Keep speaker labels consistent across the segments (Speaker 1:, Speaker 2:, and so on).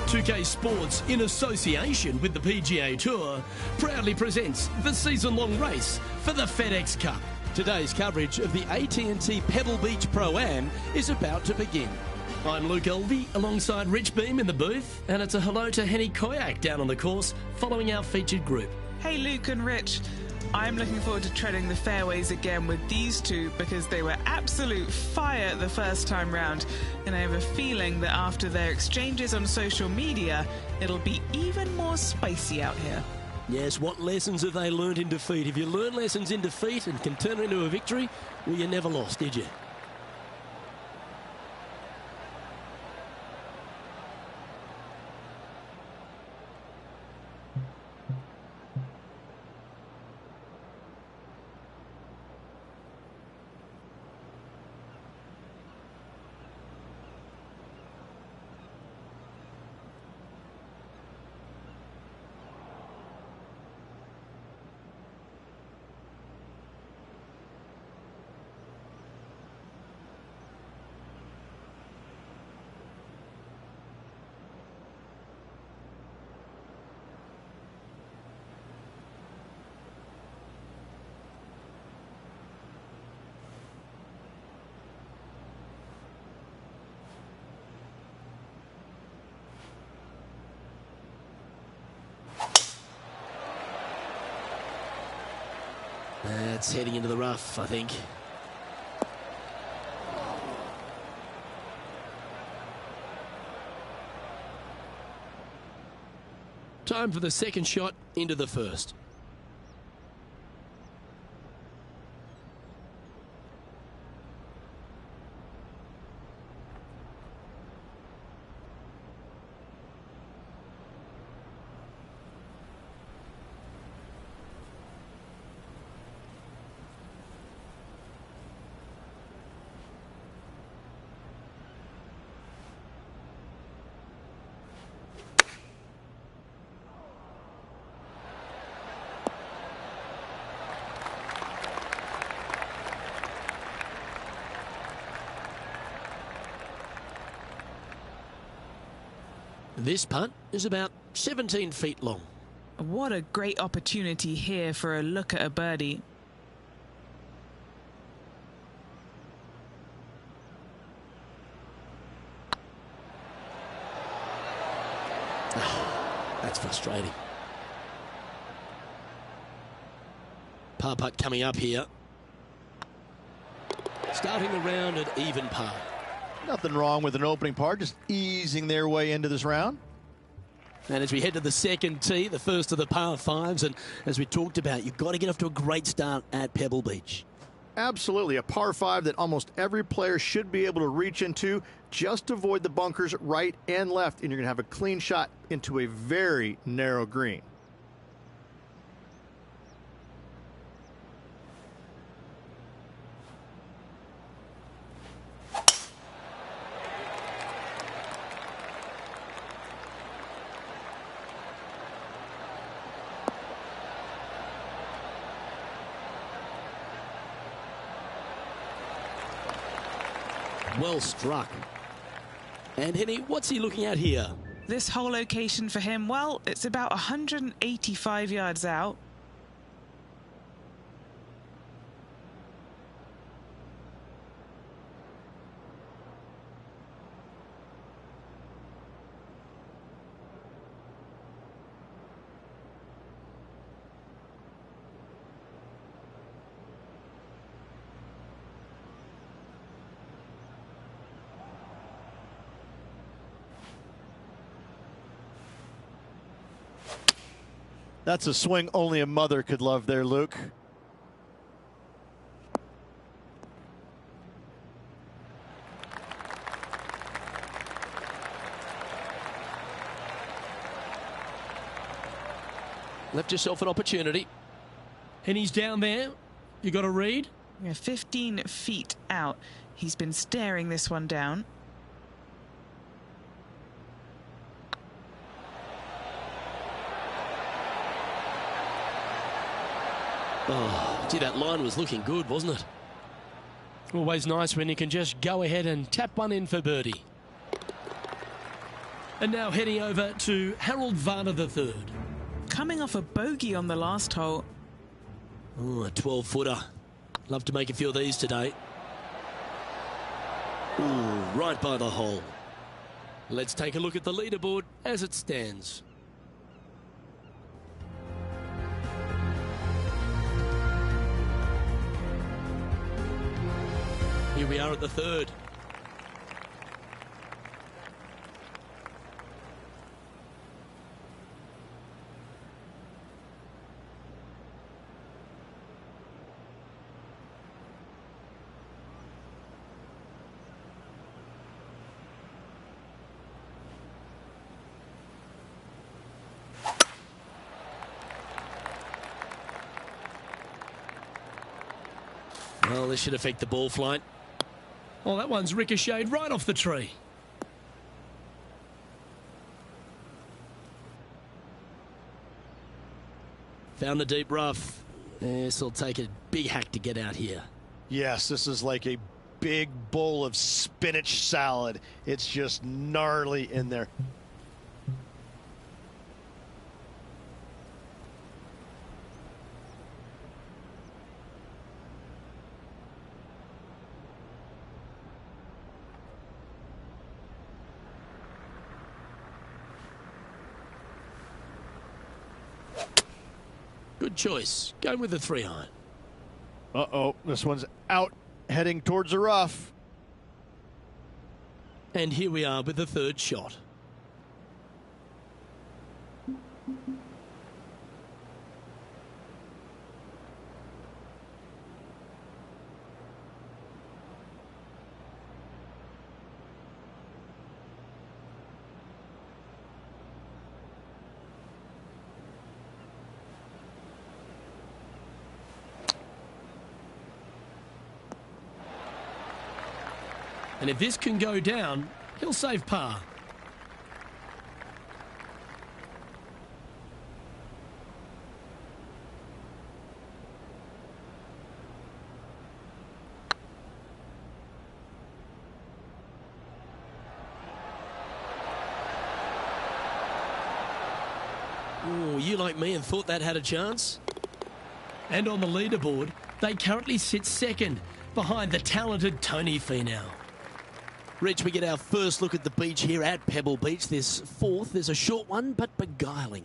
Speaker 1: 2K Sports, in association with the PGA Tour, proudly presents the season-long race for the FedEx Cup. Today's coverage of the AT&T Pebble Beach Pro-Am is about to begin. I'm Luke Elvey, alongside Rich Beam in the booth, and it's a hello to Henny Koyak down on the course, following our featured group.
Speaker 2: Hey Luke and Rich, I'm looking forward to treading the fairways again with these two because they were absolute fire the first time round, and I have a feeling that after their exchanges on social media, it'll be even more spicy out here.
Speaker 1: Yes, what lessons have they learned in defeat? If you learn lessons in defeat and can turn it into a victory, well, you never lost, did you? That's heading into the rough, I think. Time for the second shot into the first. This putt is about 17 feet long.
Speaker 2: What a great opportunity here for a look at a birdie.
Speaker 1: That's frustrating. Par putt coming up here. Starting the round at even par.
Speaker 3: Nothing wrong with an opening par, just easing their way into this round.
Speaker 1: And as we head to the second tee, the first of the par fives, and as we talked about, you've got to get off to a great start at Pebble Beach.
Speaker 3: Absolutely, a par five that almost every player should be able to reach into. Just avoid the bunkers right and left, and you're going to have a clean shot into a very narrow green.
Speaker 1: Well struck. And Henny, what's he looking at here?
Speaker 2: This whole location for him, well, it's about 185 yards out.
Speaker 3: That's a swing only a mother could love there, Luke.
Speaker 1: Left yourself an opportunity. And he's down there. You got to read?
Speaker 2: Yeah, 15 feet out. He's been staring this one down.
Speaker 1: Oh, gee, that line was looking good, wasn't it? Always nice when you can just go ahead and tap one in for birdie. And now heading over to Harold Varner III.
Speaker 2: Coming off a bogey on the last hole.
Speaker 1: Oh, a 12-footer. Love to make a few of these today. Ooh, right by the hole. Let's take a look at the leaderboard as it stands. Here we are at the third. Well, this should affect the ball flight. Oh, that one's ricocheted right off the tree. Found the deep rough. This will take a big hack to get out here.
Speaker 4: Yes, this is like a big bowl of spinach salad. It's just gnarly in there.
Speaker 1: Good choice. Going with the 3-iron.
Speaker 4: Uh-oh, this one's out, heading towards the rough.
Speaker 1: And here we are with the third shot. And if this can go down, he'll save par. Oh, you like me and thought that had a chance? And on the leaderboard, they currently sit second behind the talented Tony Finau. Rich, we get our first look at the beach here at Pebble Beach. This fourth, there's a short one, but beguiling.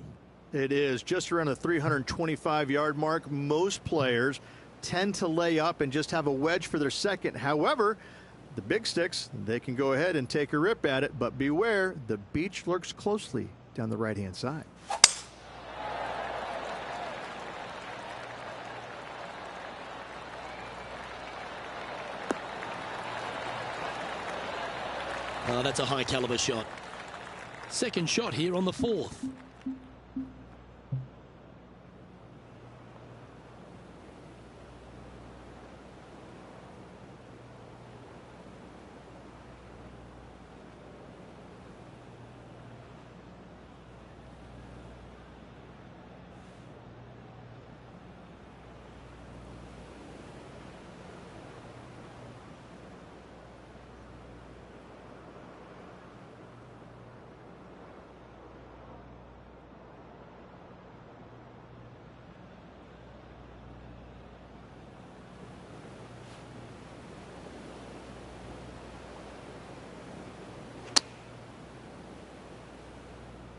Speaker 3: It is just around the 325-yard mark. Most players tend to lay up and just have a wedge for their second. However, the big sticks, they can go ahead and take a rip at it, but beware, the beach lurks closely down the right-hand side.
Speaker 1: Oh, that's a high caliber shot. Second shot here on the fourth.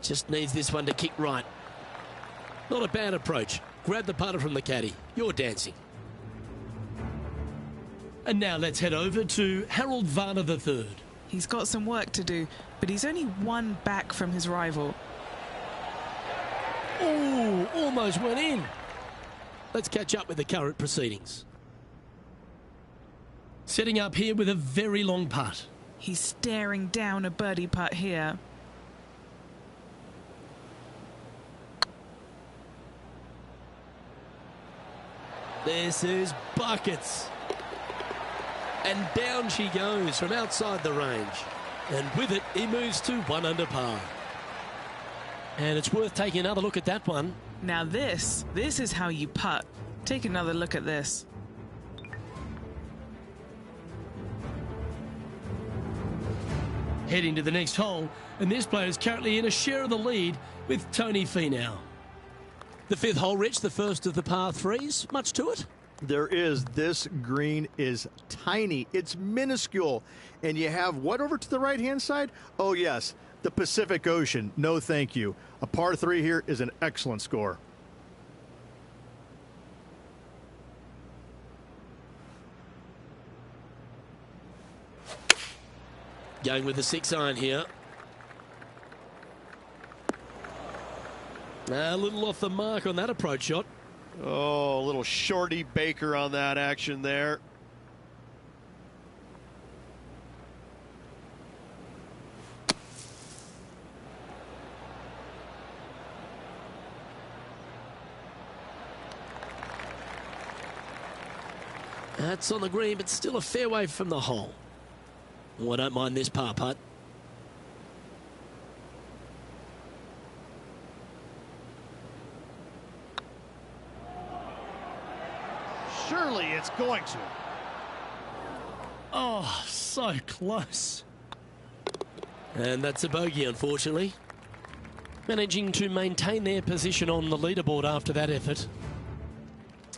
Speaker 1: Just needs this one to kick right. Not a bad approach. Grab the putter from the caddy. You're dancing. And now let's head over to Harold Varner III.
Speaker 2: He's got some work to do, but he's only one back from his rival.
Speaker 1: Oh, almost went in. Let's catch up with the current proceedings. Setting up here with a very long putt.
Speaker 2: He's staring down a birdie putt here.
Speaker 1: This is buckets. And down she goes from outside the range. And with it, he moves to 1 under par. And it's worth taking another look at that one.
Speaker 2: Now this is how you putt. Take another look at this.
Speaker 1: Heading to the next hole, and this player is currently in a share of the lead with Tony Finau. The fifth hole, Rich, the first of the par threes. Much to it?
Speaker 3: There is. This green is tiny. It's minuscule. And you have what over to the right-hand side? Oh, yes, the Pacific Ocean. No, thank you. A par 3 here is an excellent score.
Speaker 1: Going with the 6-iron here. A little off the mark on that approach shot.
Speaker 4: Oh, a little shorty Baker on that action there.
Speaker 1: That's on the green, but still a fair way from the hole. Oh, I don't mind this par putt.
Speaker 4: Surely it's going to.
Speaker 1: Oh, so close. And that's a bogey, unfortunately. Managing to maintain their position on the leaderboard after that effort.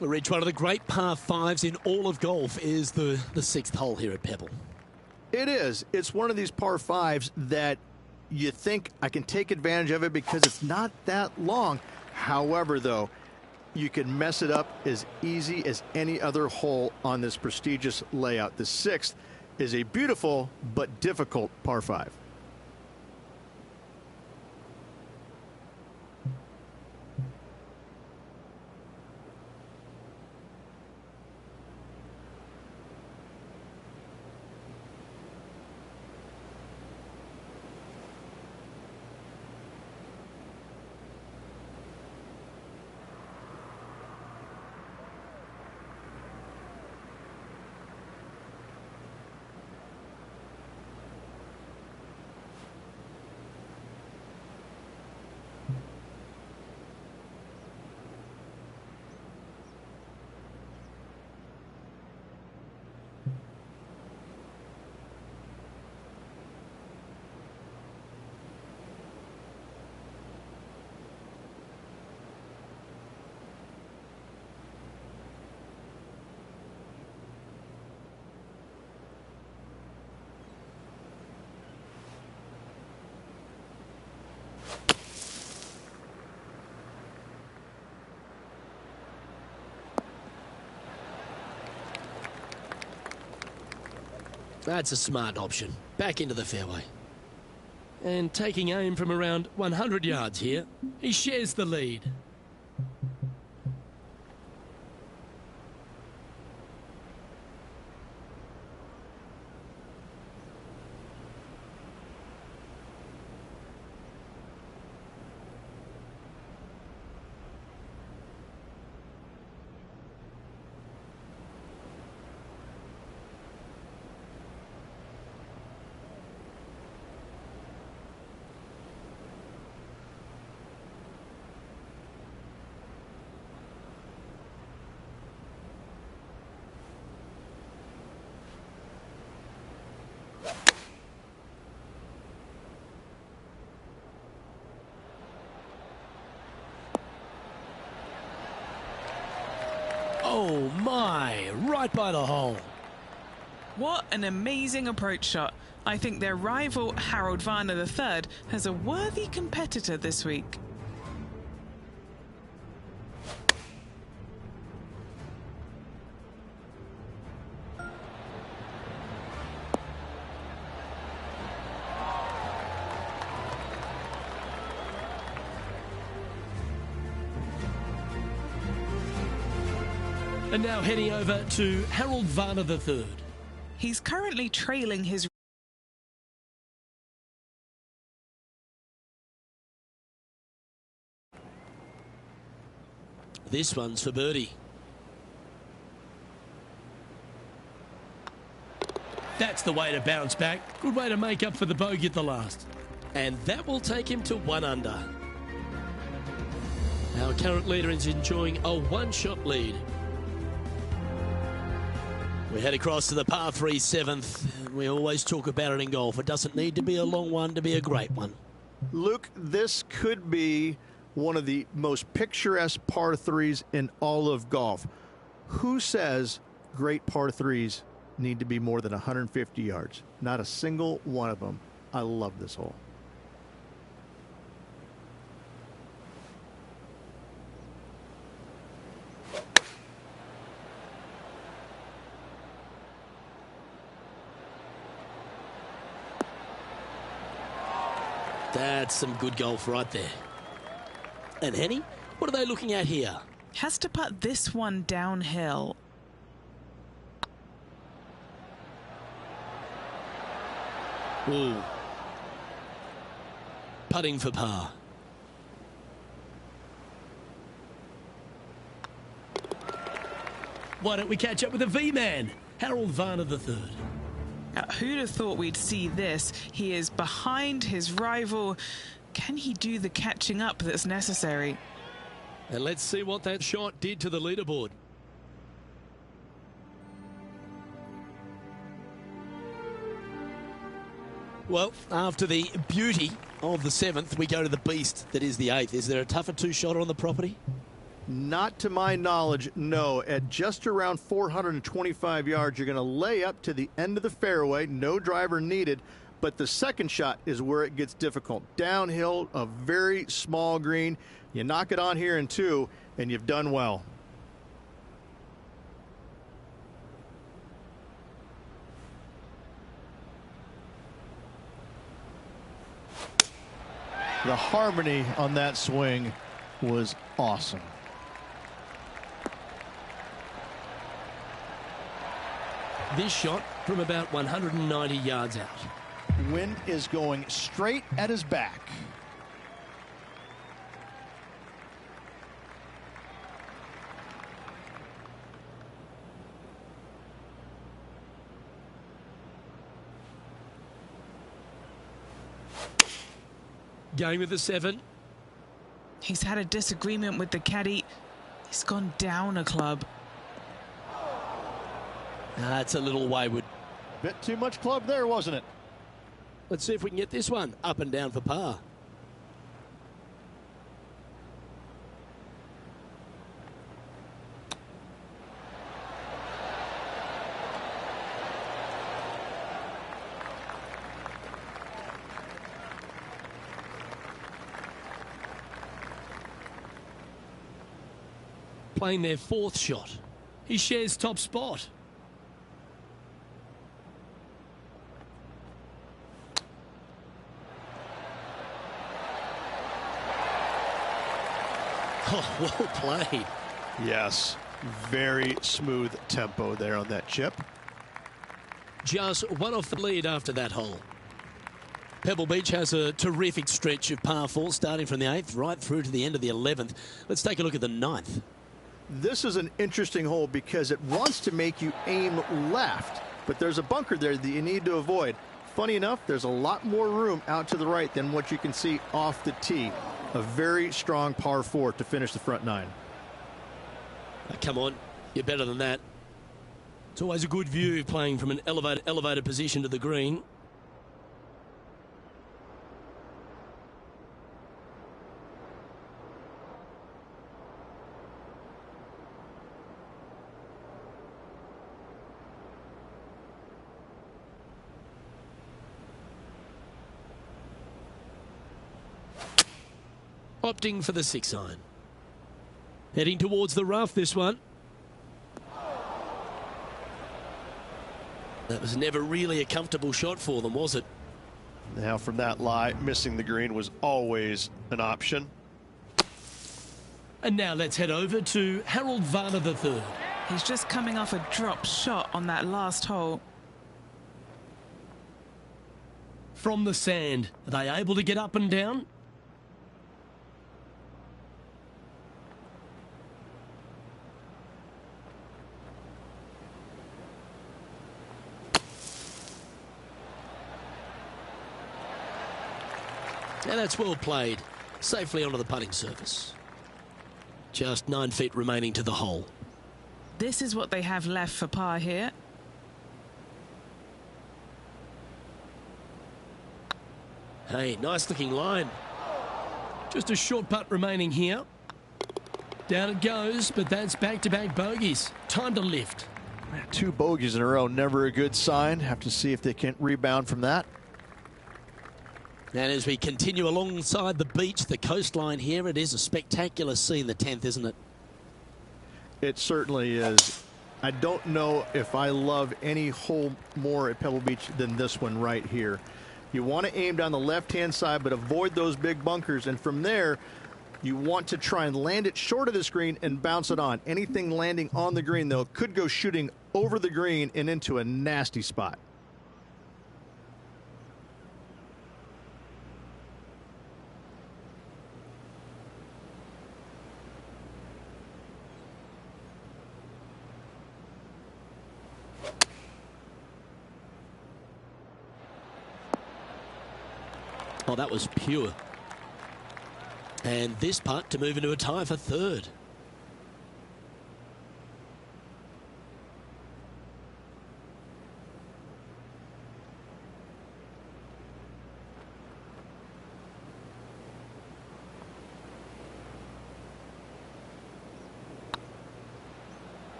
Speaker 1: Rich, one of the great par 5s in all of golf is the 6th hole here at Pebble.
Speaker 3: It is. It's one of these par 5s that you think I can take advantage of it because it's not that long. However, though, you can mess it up as easy as any other hole on this prestigious layout. The 6th is a beautiful but difficult par 5.
Speaker 1: That's a smart option. Back into the fairway. And taking aim from around 100 yards here, he shares the lead. Oh my, right by the hole.
Speaker 2: What an amazing approach shot. I think their rival Harold Varner III has a worthy competitor this week.
Speaker 1: And now heading over to Harold Varner III.
Speaker 2: He's currently trailing his...
Speaker 1: This one's for birdie. That's the way to bounce back. Good way to make up for the bogey at the last. And that will take him to 1 under. Our current leader is enjoying a one-shot lead. We head across to the par 3 7th. We always talk about it in golf. It doesn't need to be a long one to be a great one.
Speaker 3: Luke, this could be one of the most picturesque par 3s in all of golf. Who says great par 3s need to be more than 150 yards? Not a single one of them. I love this hole.
Speaker 1: That's some good golf right there. And Henny, what are they looking at here?
Speaker 2: Has to putt this one downhill.
Speaker 1: Ooh. Putting for par. Why don't we catch up with the V-Man, Harold Varner III.
Speaker 2: Who'd have thought we'd see this? He is behind his rival. Can he do the catching up that's necessary?
Speaker 1: And let's see what that shot did to the leaderboard. Well, after the beauty of the 7th, we go to the beast that is the 8th. Is there a tougher two-shot on the property?
Speaker 3: Not to my knowledge, no. At just around 425 yards, you're going to lay up to the end of the fairway. No driver needed. But the second shot is where it gets difficult. Downhill, a very small green. You knock it on here in 2, and you've done well. The harmony on that swing was awesome.
Speaker 1: This shot from about 190 yards out.
Speaker 4: Wind is going straight at his back.
Speaker 1: Going with the 7.
Speaker 2: He's had a disagreement with the caddy. He's gone down a club.
Speaker 1: That's a little wayward.
Speaker 4: Bit too much club there, wasn't it?
Speaker 1: Let's see if we can get this one up and down for par. Playing their 4th shot. He shares top spot. Oh, well played.
Speaker 4: Yes, very smooth tempo there on that chip.
Speaker 1: Just one off the lead after that hole. Pebble Beach has a terrific stretch of par 4 starting from the 8th right through to the end of the 11th. Let's take a look at the 9th.
Speaker 3: This is an interesting hole because it wants to make you aim left, but there's a bunker there that you need to avoid. Funny enough, there's a lot more room out to the right than what you can see off the tee. A very strong par 4 to finish the front 9.
Speaker 1: Come on, you're better than that. It's always a good view playing from an elevated position to the green. Opting for the 6-iron. Heading towards the rough, this one. That was never really a comfortable shot for them, was it?
Speaker 4: Now from that lie, missing the green was always an option.
Speaker 1: And now let's head over to Harold Varner III.
Speaker 2: He's just coming off a drop shot on that last hole.
Speaker 1: From the sand, are they able to get up and down? Now that's well played, safely onto the putting surface. Just 9 feet remaining to the hole.
Speaker 2: This is what they have left for par here.
Speaker 1: Hey, nice looking line. Just a short putt remaining here. Down it goes, but that's back-to-back bogeys. Time to lift.
Speaker 3: 2 bogeys in a row, never a good sign. Have to see if they can rebound from that.
Speaker 1: And as we continue alongside the beach, the coastline here, it is a spectacular scene, the 10th, isn't it?
Speaker 3: It certainly is. I don't know if I love any hole more at Pebble Beach than this one right here. You want to aim down the left-hand side, but avoid those big bunkers. And from there, you want to try and land it short of the green and bounce it on. Anything landing on the green, though, could go shooting over the green and into a nasty spot.
Speaker 1: Oh, that was pure. And this putt to move into a tie for third.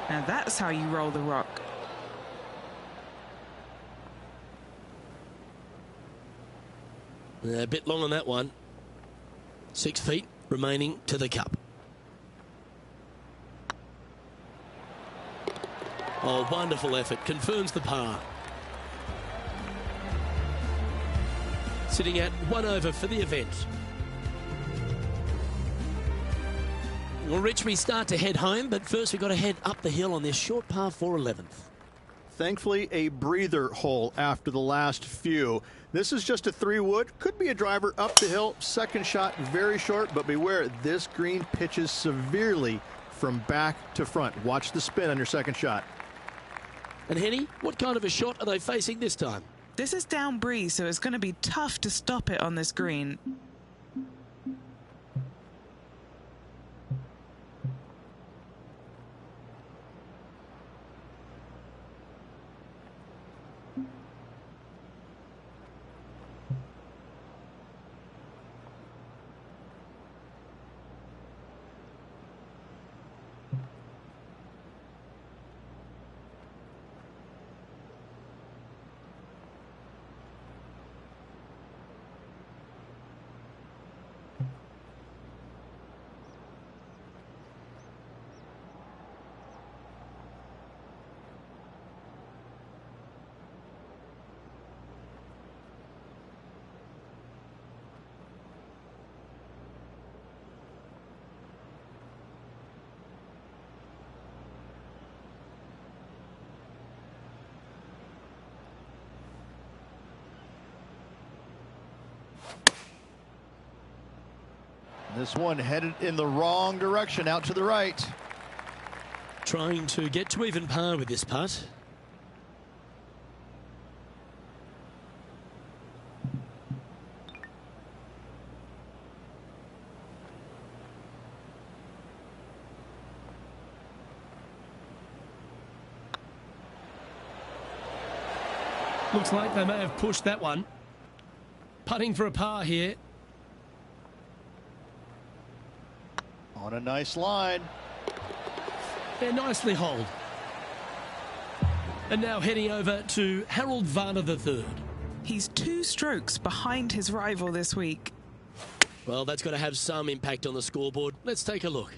Speaker 2: Now that's how you roll the rock.
Speaker 1: A bit long on that one. 6 feet remaining to the cup. Oh, wonderful effort. Confirms the par. Sitting at 1 over for the event. Well, Rich, we start to head home, but first we've got to head up the hill on this short par 4 11th.
Speaker 3: Thankfully, a breather hole after the last few. This is just a 3-wood. Could be a driver up the hill. Second shot, very short, but beware, this green pitches severely from back to front. Watch the spin on your second shot.
Speaker 1: And Henny, what kind of a shot are they facing this time?
Speaker 2: This is down breeze, so it's going to be tough to stop it on this green.
Speaker 3: This one headed in the wrong direction, out to the right.
Speaker 1: Trying to get to even par with this putt. Looks like they may have pushed that one. Putting for a par here.
Speaker 3: On a nice line.
Speaker 1: They're nicely holed. And now heading over to Harold Varner III.
Speaker 2: He's 2 strokes behind his rival this week.
Speaker 1: Well, that's got to have some impact on the scoreboard. Let's take a look.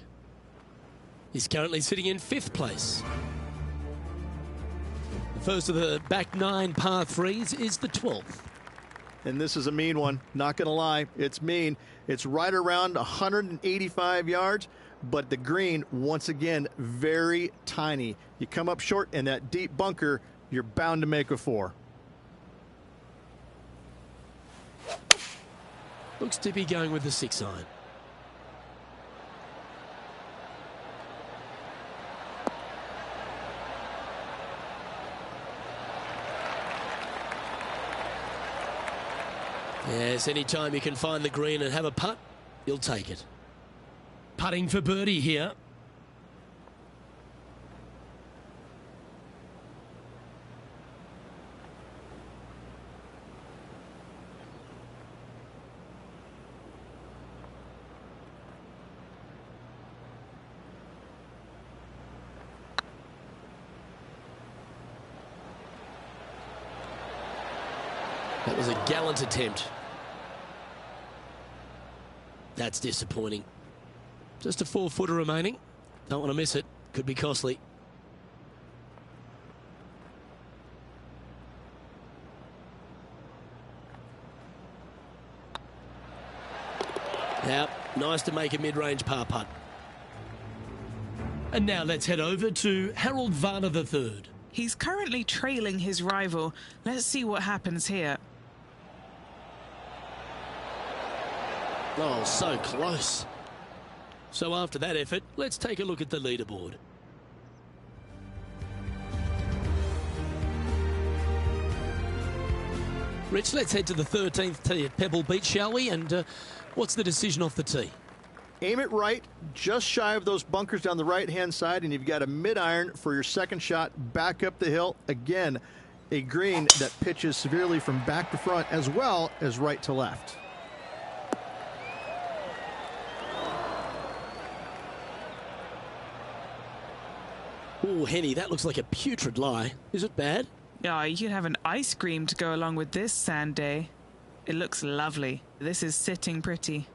Speaker 1: He's currently sitting in 5th place. The first of the back 9 par 3s is the 12th.
Speaker 3: And this is a mean one, not going to lie. It's mean. It's right around 185 yards, but the green, once again, very tiny. You come up short in that deep bunker, you're bound to make a 4.
Speaker 1: Looks to be going with the 6 iron. Yes, anytime you can find the green and have a putt, you'll take it. Putting for birdie here. That was a gallant attempt. That's disappointing. Just a 4-footer remaining. Don't want to miss it. Could be costly. Now, nice to make a mid-range par putt. And now let's head over to Harold Varner III.
Speaker 2: He's currently trailing his rival. Let's see what happens here.
Speaker 1: Oh, so close. So after that effort, let's take a look at the leaderboard. Rich, let's head to the 13th tee at Pebble Beach, shall we? And what's the decision off the tee?
Speaker 3: Aim it right, just shy of those bunkers down the right-hand side, and you've got a mid-iron for your second shot back up the hill. Again, a green that pitches severely from back to front as well as right to left.
Speaker 1: Oh, Henny, that looks like a putrid lie. Is it bad?
Speaker 2: Yeah, you could have an ice cream to go along with this sand day. It looks lovely. This is sitting pretty.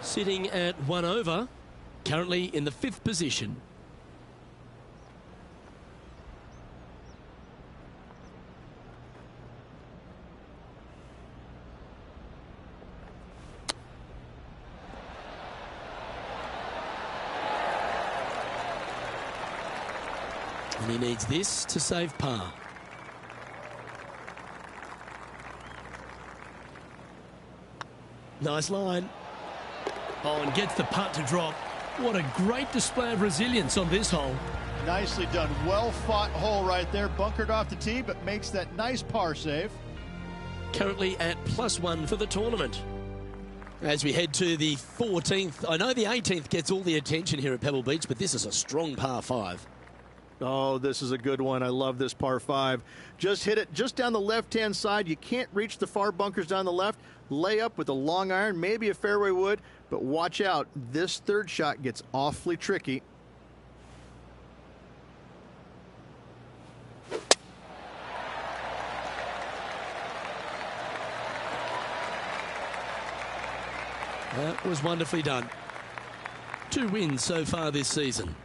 Speaker 1: Sitting at 1 over, currently in the 5th position. And he needs this to save par. Nice line. Oh, and gets the putt to drop. What a great display of resilience on this hole.
Speaker 4: Nicely done. Well fought hole right there. Bunkered off the tee, but makes that nice par save.
Speaker 1: Currently at +1 for the tournament. As we head to the 14th. I know the 18th gets all the attention here at Pebble Beach, but this is a strong par 5.
Speaker 3: Oh, this is a good one. I love this par 5. Just hit it just down the left-hand side. You can't reach the far bunkers down the left. Lay up with a long iron, maybe a fairway wood, but watch out. This third shot gets awfully tricky.
Speaker 1: That was wonderfully done. 2 wins so far this season.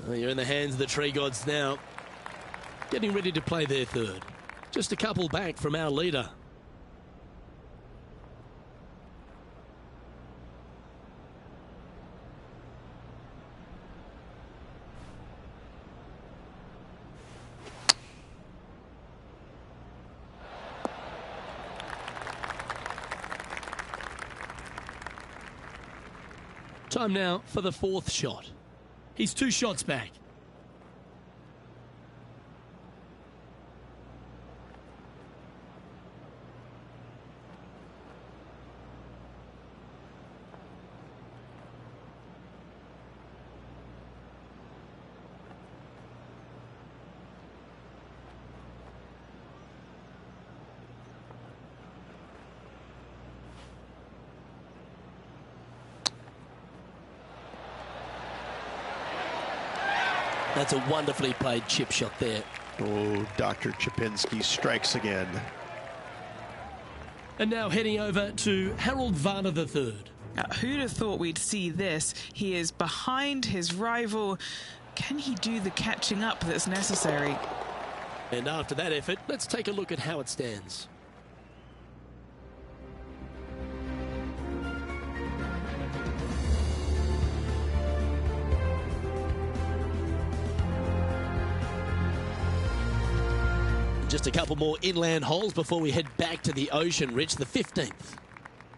Speaker 1: Well, you're in the hands of the tree gods now. Getting ready to play their third. Just a couple back from our leader. Time now for the 4th shot. He's 2 shots back. That's a wonderfully played chip shot there.
Speaker 4: Oh, Dr. Chipinski strikes again.
Speaker 1: And now heading over to Harold Varner III.
Speaker 2: Who'd have thought we'd see this? He is behind his rival. Can he do the catching up that's necessary?
Speaker 1: And after that effort, let's take a look at how it stands. Just a couple more inland holes before we head back to the ocean, Rich, the 15th.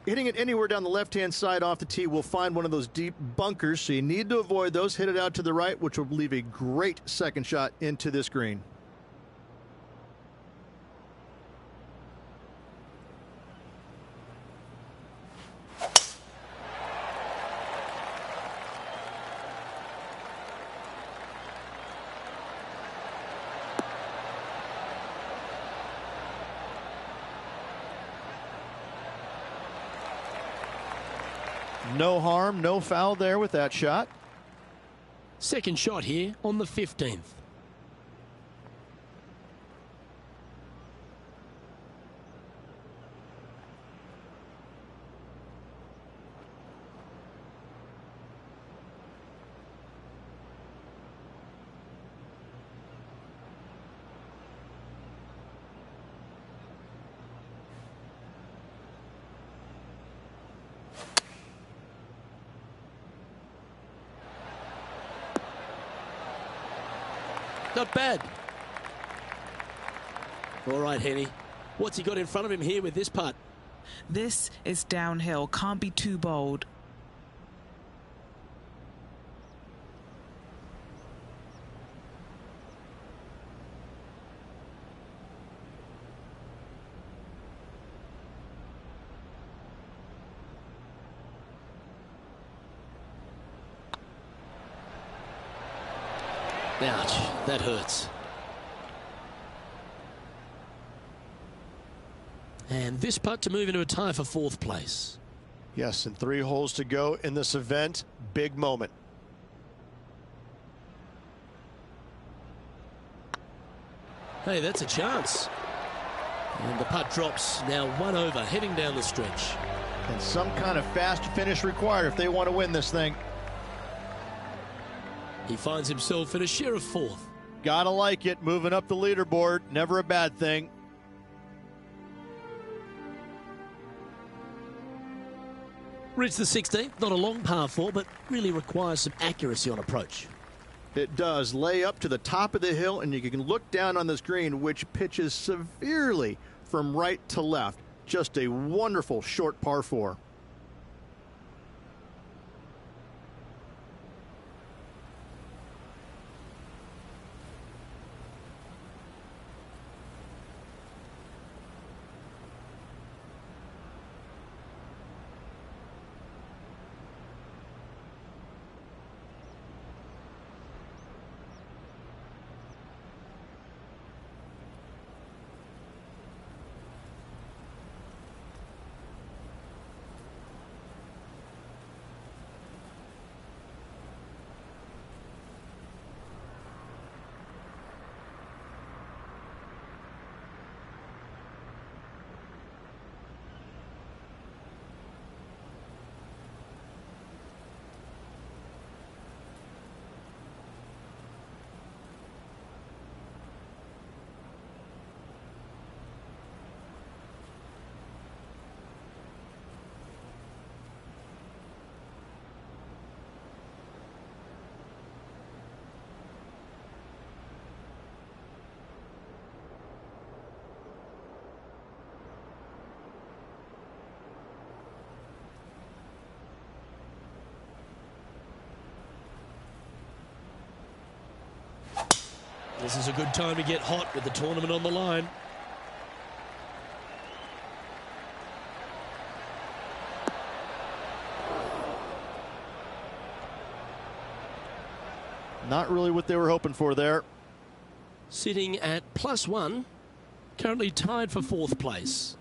Speaker 3: Hitting it anywhere down the left-hand side off the tee will find one of those deep bunkers, so you need to avoid those. Hit it out to the right, which will leave a great second shot into this green. No harm, no foul there with that shot.
Speaker 1: Second shot here on the 15th. Not bad. All right, Henny. What's he got in front of him here with this putt?
Speaker 2: This is downhill. Can't be too bold.
Speaker 1: Ouch, that hurts. And this putt to move into a tie for 4th place.
Speaker 4: Yes, and 3 holes to go in this event. Big moment.
Speaker 1: Hey, that's a chance. And the putt drops now 1 over, heading down the stretch.
Speaker 3: And some kind of fast finish required if they want to win this thing.
Speaker 1: He finds himself in a share of 4th.
Speaker 3: Gotta like it, moving up the leaderboard, never a bad thing.
Speaker 1: Reach the 16th, not a long par 4, but really requires some accuracy on approach.
Speaker 3: It does. Lay up to the top of the hill, and you can look down on this green, which pitches severely from right to left. Just a wonderful short par 4.
Speaker 1: This is a good time to get hot with the tournament on the line.
Speaker 3: Not really what they were hoping for there.
Speaker 1: Sitting at +1, currently tied for 4th place.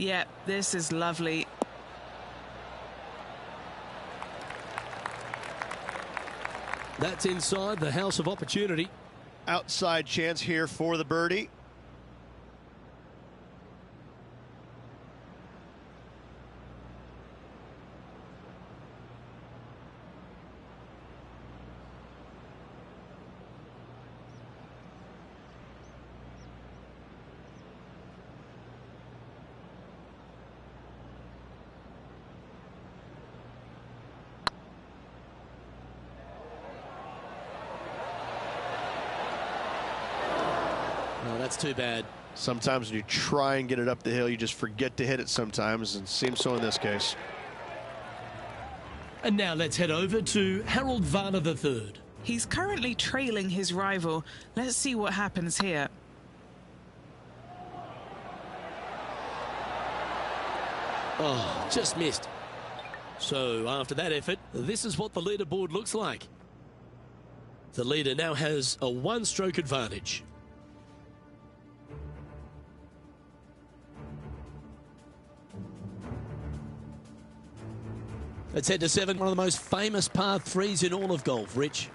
Speaker 2: Yeah, this is lovely.
Speaker 1: That's inside the house of opportunity.
Speaker 4: Outside chance here for the birdie.
Speaker 1: Oh, that's too bad.
Speaker 4: Sometimes when you try and get it up the hill, you just forget to hit it sometimes, and it seems so in this case.
Speaker 1: And now let's head over to Harold Varner III.
Speaker 2: He's currently trailing his rival. Let's see what happens here.
Speaker 1: Oh, just missed. So after that effort, this is what the leaderboard looks like. The leader now has a one-stroke advantage. Let's head to 7, one of the most famous par 3s in all of golf. Rich.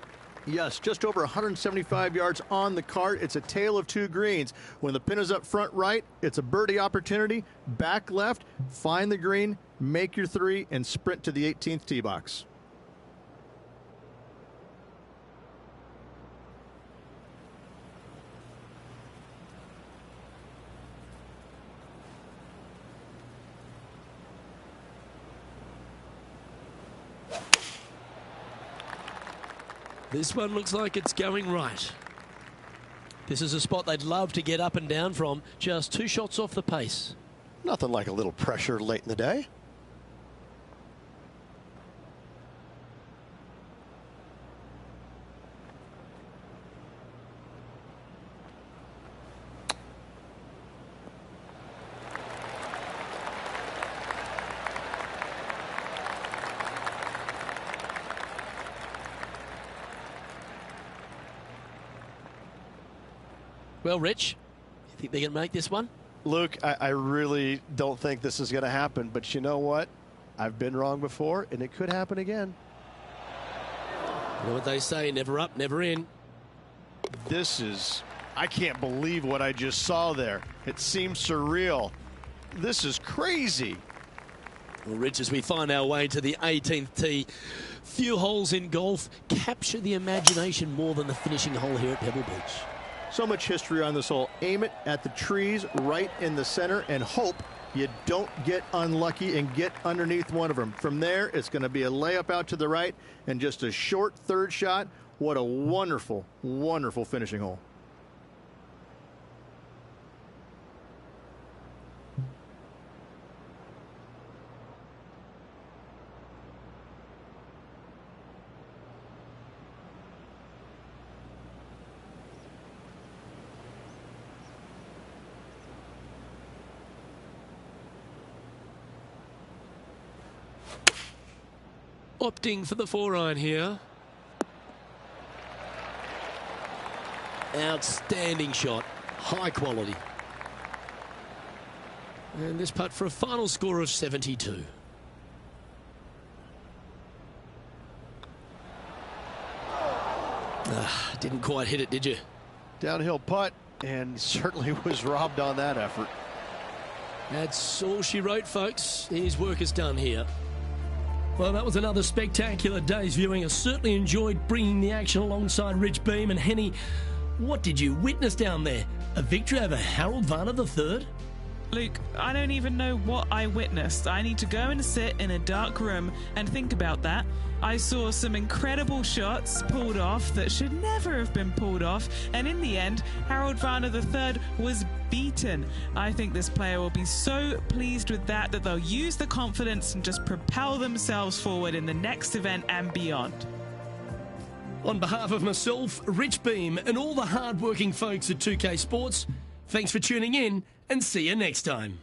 Speaker 3: Yes, just over 175 yards on the cart. It's a tale of two greens. When the pin is up front right, it's a birdie opportunity. Back left, find the green, make your 3, and sprint to the 18th tee box.
Speaker 1: This one looks like it's going right. This is a spot they'd love to get up and down from. Just 2 shots off the pace.
Speaker 4: Nothing like a little pressure late in the day.
Speaker 1: Well, Rich, you think they can make this one?
Speaker 4: Luke, I really don't think this is going to happen, but you know what? I've been wrong before, and it could happen again.
Speaker 1: You know what they say, never up, never in.
Speaker 4: I can't believe what I just saw there. It seems surreal. This is crazy.
Speaker 1: Well, Rich, as we find our way to the 18th tee, few holes in golf capture the imagination more than the finishing hole here at Pebble Beach.
Speaker 3: So much history on this hole. Aim it at the trees right in the center and hope you don't get unlucky and get underneath one of them. From there, it's going to be a layup out to the right and just a short third shot. What a wonderful, wonderful finishing hole.
Speaker 1: Opting for the 4-iron here. Outstanding shot. High quality. And this putt for a final score of 72. Didn't quite hit it, did you?
Speaker 4: Downhill putt, and certainly was robbed on that effort.
Speaker 1: That's all she wrote, folks. His work is done here. Well, that was another spectacular day's viewing. I certainly enjoyed bringing the action alongside Rich Beem. And Henny, what did you witness down there? A victory over Harold Varner III?
Speaker 2: Luke, I don't even know what I witnessed. I need to go and sit in a dark room and think about that. I saw some incredible shots pulled off that should never have been pulled off, and in the end, Harold Varner III was beaten. I think this player will be so pleased with that they'll use the confidence and just propel themselves forward in the next event and beyond.
Speaker 1: On behalf of myself, Rich Beem, and all the hard-working folks at 2K Sports, thanks for tuning in, and see you next time.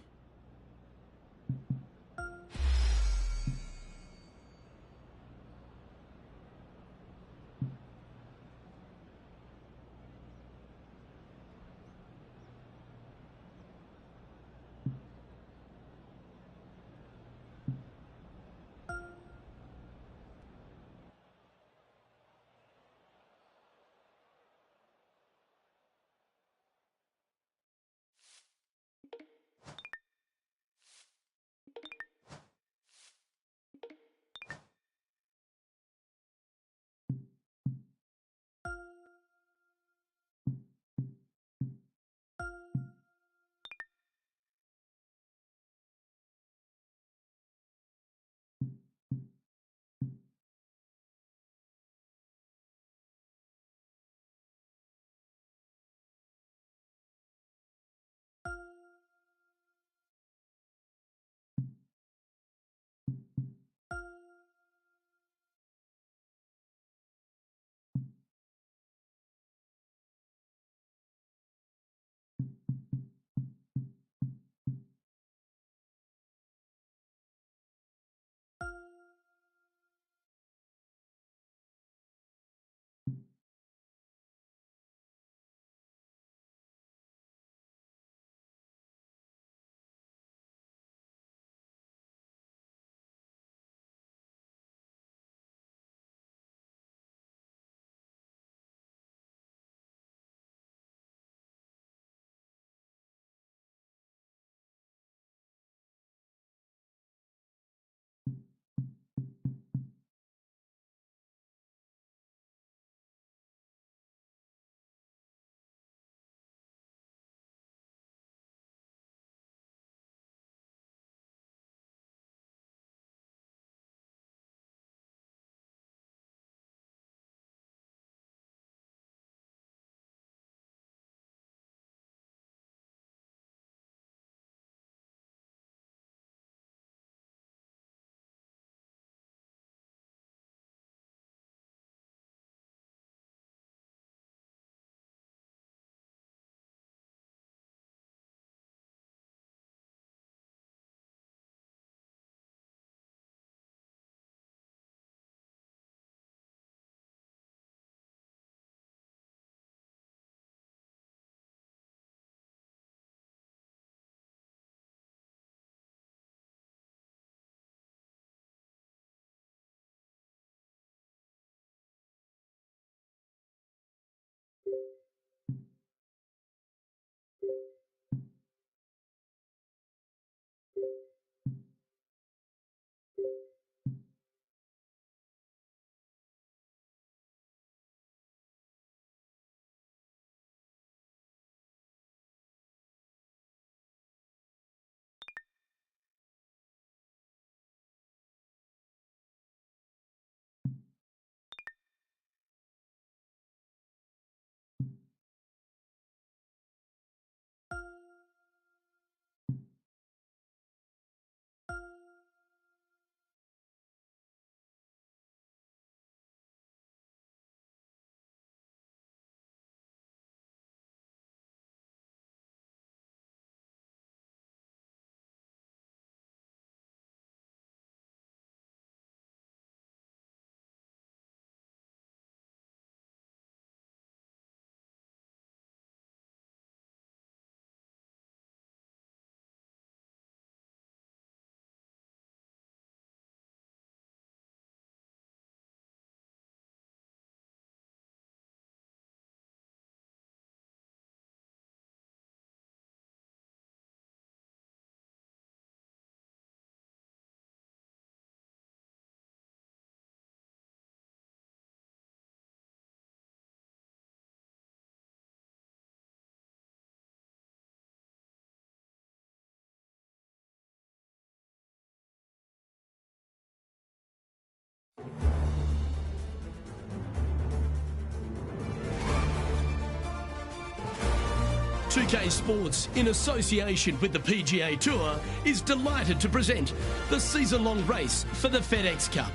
Speaker 1: 2K Sports, in association with the PGA Tour, is delighted to present the season-long race for the FedEx Cup.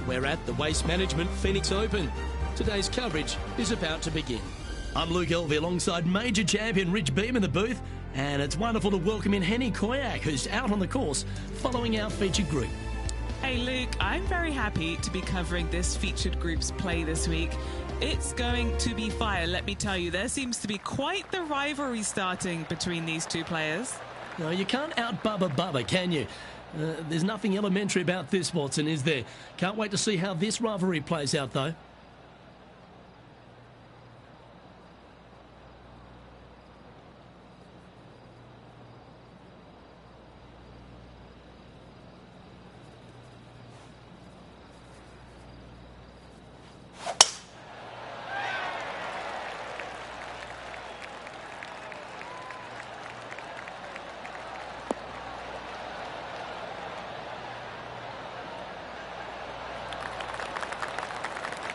Speaker 1: We're at the Waste Management Phoenix Open. Today's coverage is about to begin. I'm Luke Elvey alongside major champion Rich Beam in the booth, and it's wonderful to welcome in Henny Koyak, who's out on the course following our featured group.
Speaker 2: Hey Luke, I'm very happy to be covering this featured group's play this week. It's going to be fire, let me tell you. There seems to be quite the rivalry starting between these two players.
Speaker 1: No, you can't out-Bubba, can you? There's nothing elementary about this, Watson, is there? Can't wait to see how this rivalry plays out, though.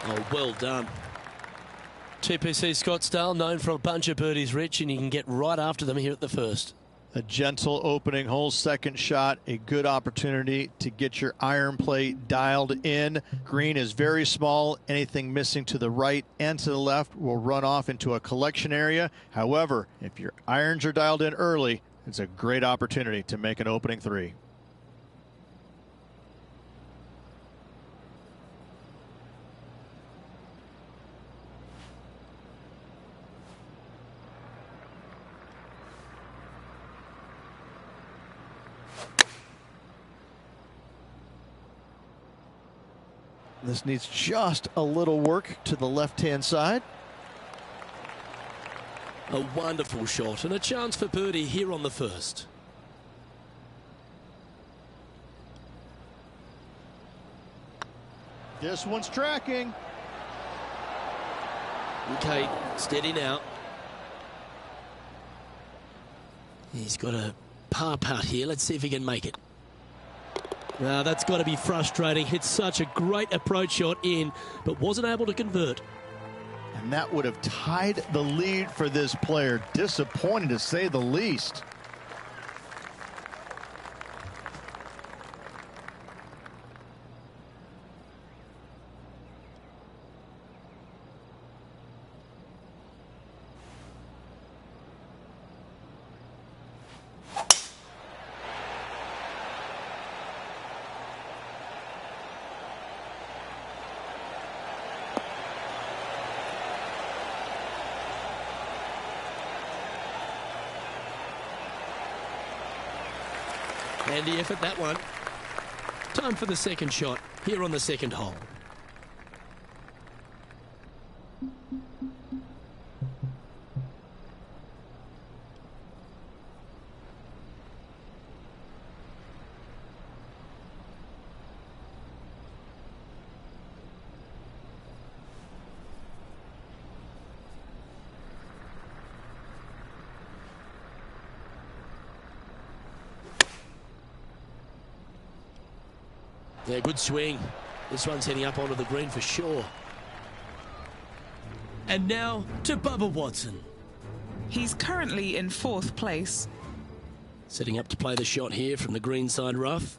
Speaker 1: Oh, well done. TPC Scottsdale, known for a bunch of birdies, Rich, and you can get right after them here at the first.
Speaker 3: A gentle opening hole, second shot, a good opportunity to get your iron play dialed in. Green is very small. Anything missing to the right and to the left will run off into a collection area. However, if your irons are dialed in early, it's a great opportunity to make an opening three. This needs just a little work to the left-hand side.
Speaker 1: A wonderful shot and a chance for birdie here on the first.
Speaker 3: This one's tracking.
Speaker 1: Okay, steady now. He's got a par putt here. Let's see if he can make it. Now, that's got to be frustrating. Hit such a great approach shot in, but wasn't able to convert.
Speaker 3: And that would have tied the lead for this player. Disappointing to say the least.
Speaker 1: Handy effort, that one. Time for the second shot here on the second hole. Yeah, good swing. This one's heading up onto the green for sure. And now to Bubba Watson.
Speaker 2: He's currently in fourth place.
Speaker 1: Setting up to play the shot here from the green side rough.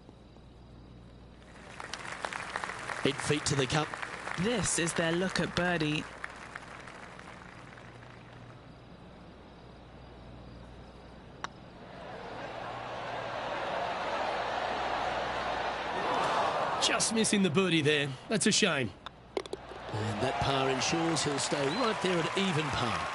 Speaker 1: 8 feet to the cup.
Speaker 2: This is their look at birdie.
Speaker 1: Just missing the birdie there. That's a shame. And that par ensures he'll stay right there at even par.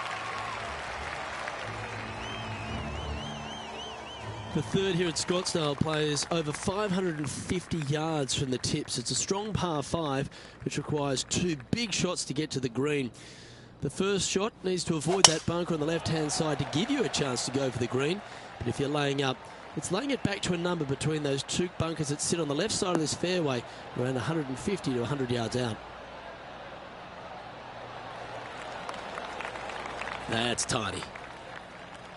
Speaker 1: The third here at Scottsdale plays over 550 yards from the tips. It's a strong par 5, which requires 2 big shots to get to the green. The first shot needs to avoid that bunker on the left-hand side to give you a chance to go for the green. But if you're laying up, it's laying it back to a number between those 2 bunkers that sit on the left side of this fairway, around 150 to 100 yards out. That's tidy.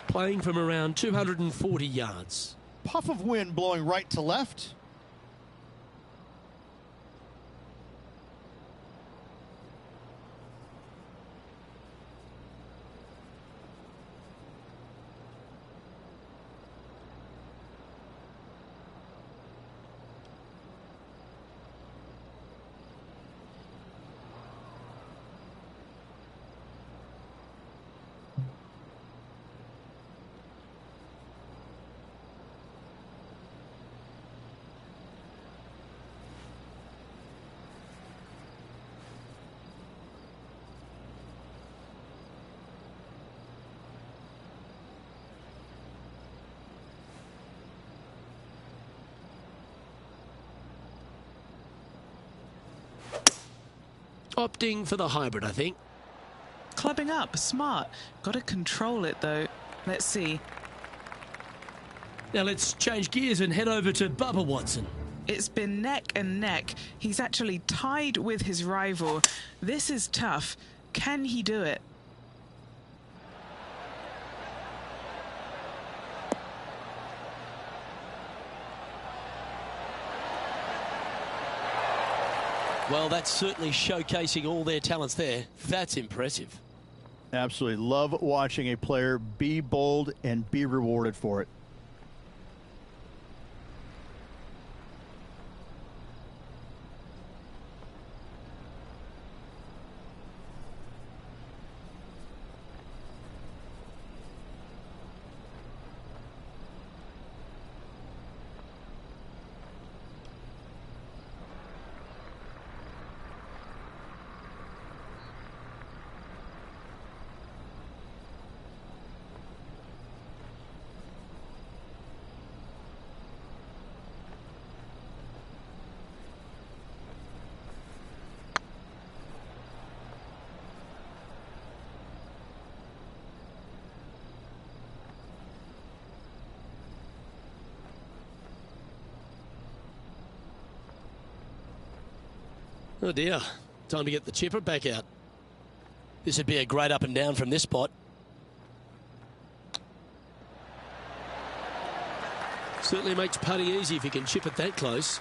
Speaker 1: Playing from around 240 yards.
Speaker 3: Puff of wind blowing right to left.
Speaker 1: Opting for the hybrid, I think.
Speaker 2: Clubbing up, smart. Got to control it, though. Let's see.
Speaker 1: Now let's change gears and head over to Bubba Watson.
Speaker 2: It's been neck and neck. He's actually tied with his rival. This is tough. Can he do it?
Speaker 1: Well, that's certainly showcasing all their talents there. That's impressive.
Speaker 3: Absolutely. Love watching a player be bold and be rewarded for it.
Speaker 1: Oh dear, time to get the chipper back out. This would be a great up and down from this spot. Certainly makes putting easy if you can chip it that close.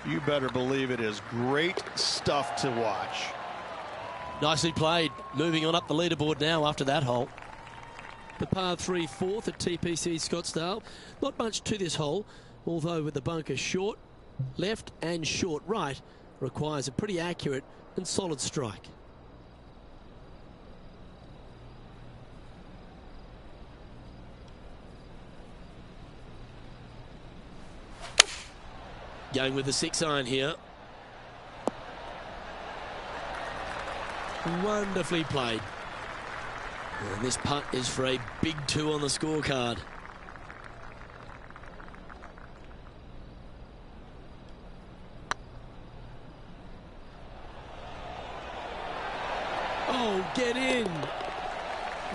Speaker 4: You better believe it is great stuff to watch.
Speaker 1: Nicely played. Moving on up the leaderboard now after that hole. The par 3 fourth at TPC Scottsdale. Not much to this hole, although with the bunker short left and short right, requires a pretty accurate and solid strike. Going with the 6-iron here. Wonderfully played. And this putt is for a big 2 on the scorecard. Oh, get in.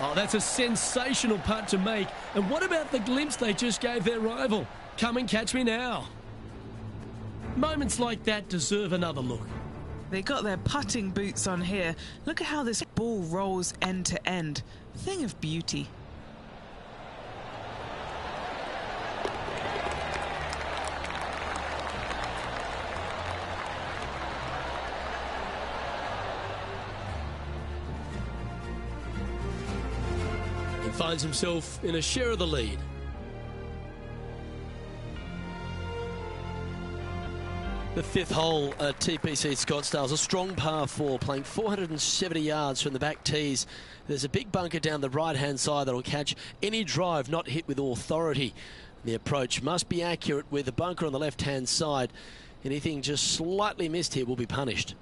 Speaker 1: Oh, that's a sensational putt to make. And what about the glimpse they just gave their rival? Come and catch me now. Moments like that deserve another look.
Speaker 2: They got their putting boots on here. Look at how this ball rolls end to end. A thing of beauty.
Speaker 1: He finds himself in a share of the lead. The 5th hole at TPC Scottsdale is a strong par 4, playing 470 yards from the back tees. There's a big bunker down the right-hand side that will catch any drive not hit with authority. The approach must be accurate with the bunker on the left-hand side. Anything just slightly missed here will be punished.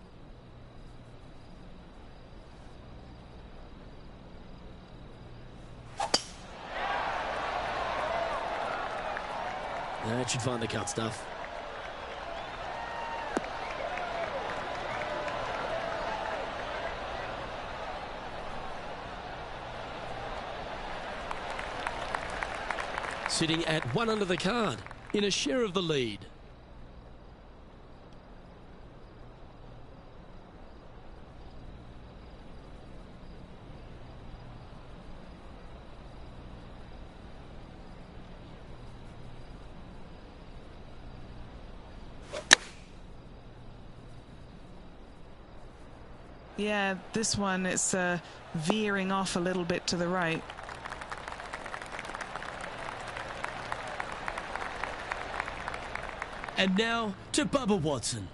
Speaker 1: That should find the cut stuff. Sitting at 1 under the card in a share of the lead.
Speaker 2: Yeah, this one, it's veering off a little bit to the right.
Speaker 1: And now to Bubba Watson.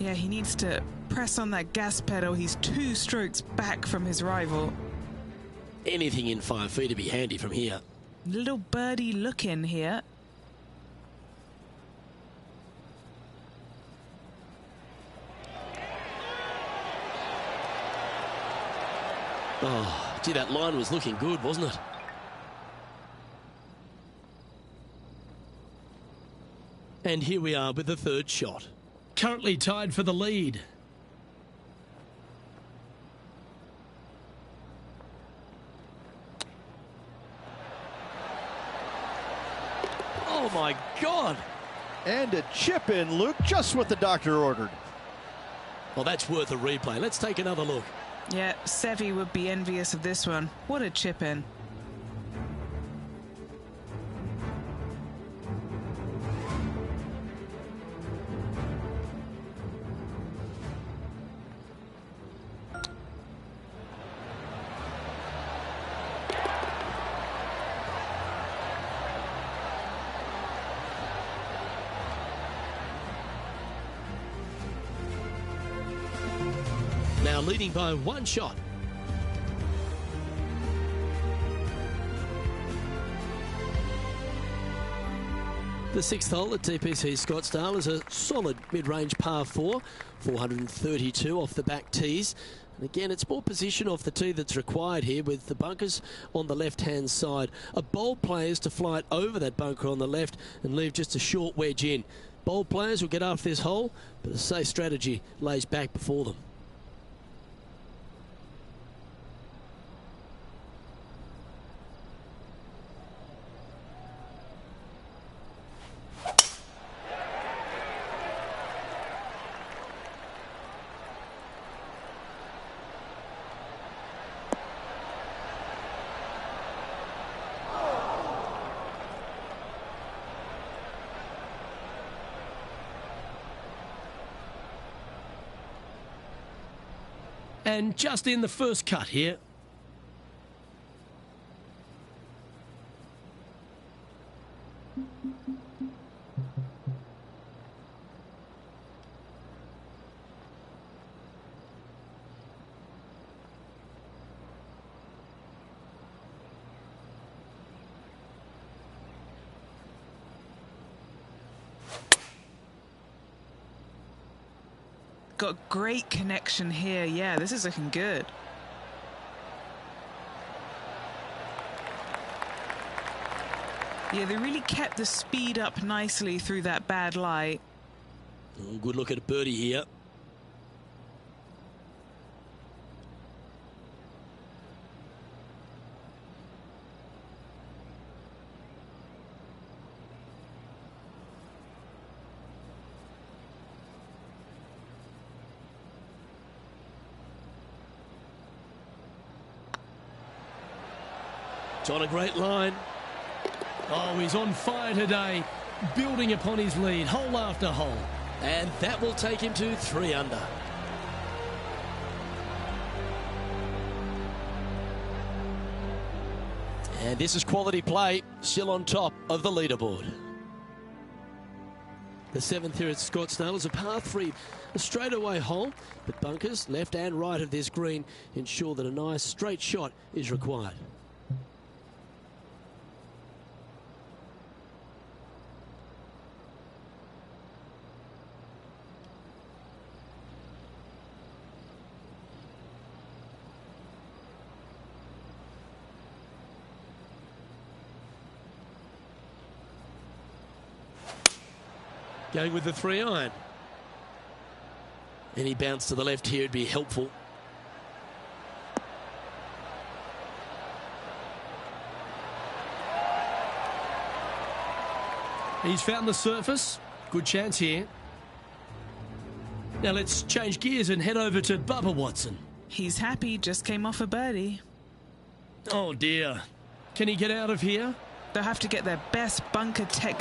Speaker 2: Yeah, he needs to press on that gas pedal. He's 2 strokes back from his rival.
Speaker 1: Anything in 5 feet to be handy from here.
Speaker 2: Little birdie look in here.
Speaker 1: Oh, gee, that line was looking good, wasn't it? And here we are with the 3rd shot. Currently tied for the lead. Oh, my God.
Speaker 3: And a chip in, Luke, just what the doctor ordered.
Speaker 1: Well, that's worth a replay. Let's take another look.
Speaker 2: Yeah, Seve would be envious of this one. What a chip in.
Speaker 1: Now leading by one shot. The sixth hole at TPC Scottsdale is a solid mid-range par 4, 432 off the back tees. And again, it's more position off the tee that's required here, with the bunkers on the left-hand side. A bold player is to fly it over that bunker on the left and leave just a short wedge in. Bold players will get after this hole, but a safe strategy lays back before them. And just in the first cut here.
Speaker 2: Got great connection here. Yeah, this is looking good. Yeah, they really kept the speed up nicely through that bad light.
Speaker 1: Oh, good look at a birdie here. It's on a great line. Oh, he's on fire today, building upon his lead, hole after hole. And that will take him to 3 under. And this is quality play, still on top of the leaderboard. The 7th here at Scottsdale is a par 3, a straightaway hole, but bunkers left and right of this green ensure that a nice straight shot is required. Going with the 3-iron. Any bounce to the left here would be helpful. He's found the surface. Good chance here. Now let's change gears and head over to Bubba Watson.
Speaker 2: He's happy, just came off a birdie.
Speaker 1: Oh dear. Can he get out of here?
Speaker 2: They'll have to get their best bunker tech.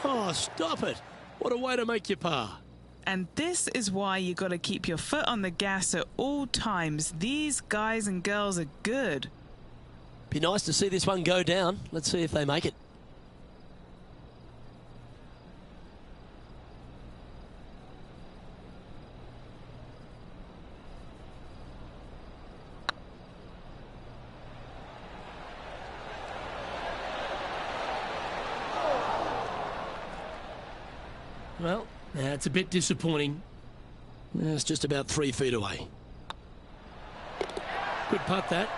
Speaker 1: Oh, stop it. What a way to make your par.
Speaker 2: And this is why you got to keep your foot on the gas at all times. These guys and girls are good.
Speaker 1: Be nice to see this one go down. Let's see if they make it. Well, that's a bit disappointing. It's just about 3 feet away. Good putt, that.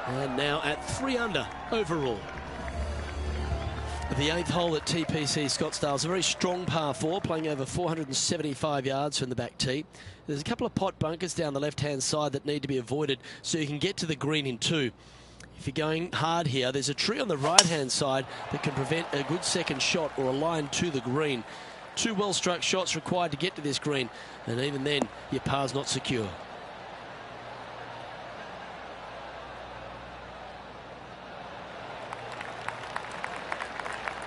Speaker 1: And now at 3 under overall. The 8th hole at TPC Scottsdale is a very strong par 4, playing over 475 yards from the back tee. There's a couple of pot bunkers down the left-hand side that need to be avoided so you can get to the green in 2. If you're going hard here, there's a tree on the right-hand side that can prevent a good second shot or a line to the green. 2 well-struck shots required to get to this green, and even then, your par's not secure.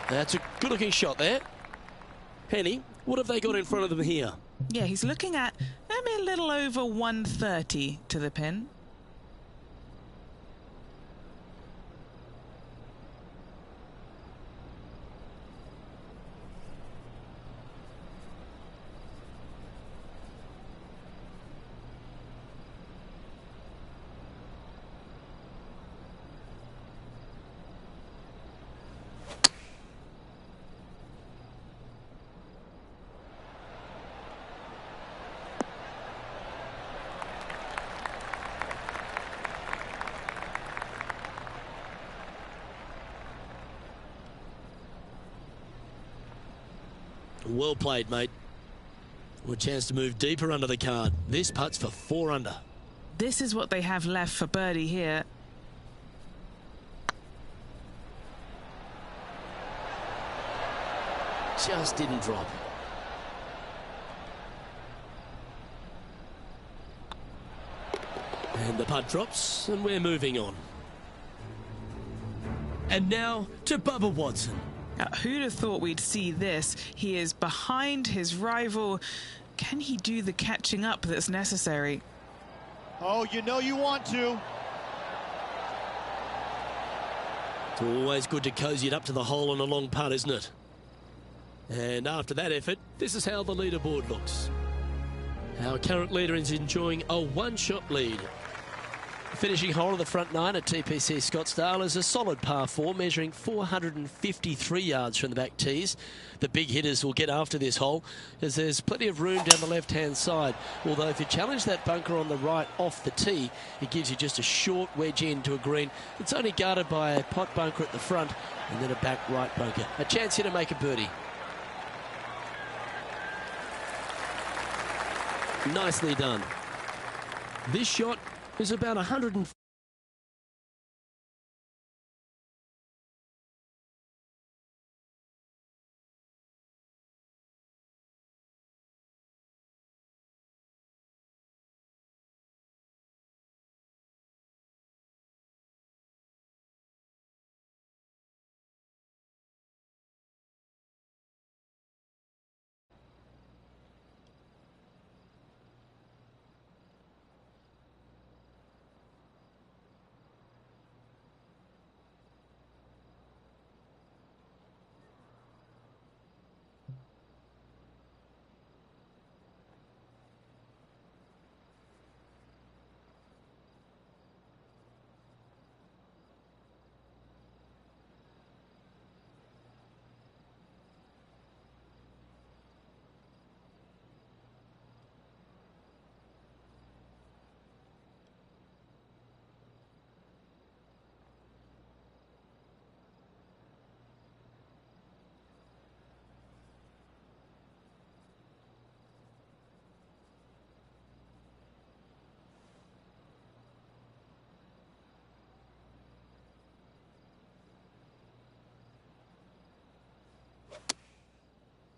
Speaker 1: That's a good-looking shot there. Henny, what have they got in front of them here?
Speaker 2: Yeah, he's looking at maybe a little over 130 to the pin.
Speaker 1: Well played, mate. Well, a chance to move deeper under the card. This putt's for 4 under.
Speaker 2: This is what they have left for birdie here.
Speaker 1: Just didn't drop. And the putt drops, and we're moving on. And now to Bubba Watson.
Speaker 2: Now, who'd have thought we'd see this? He is behind his rival. Can he do the catching up that's necessary?
Speaker 4: Oh, you know you want to.
Speaker 1: It's always good to cozy it up to the hole on a long putt, isn't it? And after that effort, this is how the leaderboard looks. Our current leader is enjoying a 1-shot lead. The finishing hole of the front 9 at TPC Scottsdale is a solid par 4, measuring 453 yards from the back tees. The big hitters will get after this hole, as there's plenty of room down the left-hand side. Although if you challenge that bunker on the right off the tee, it gives you just a short wedge in to a green that's only guarded by a pot bunker at the front and then a back right bunker. A chance here to make a birdie. Nicely done. This shot is about 100.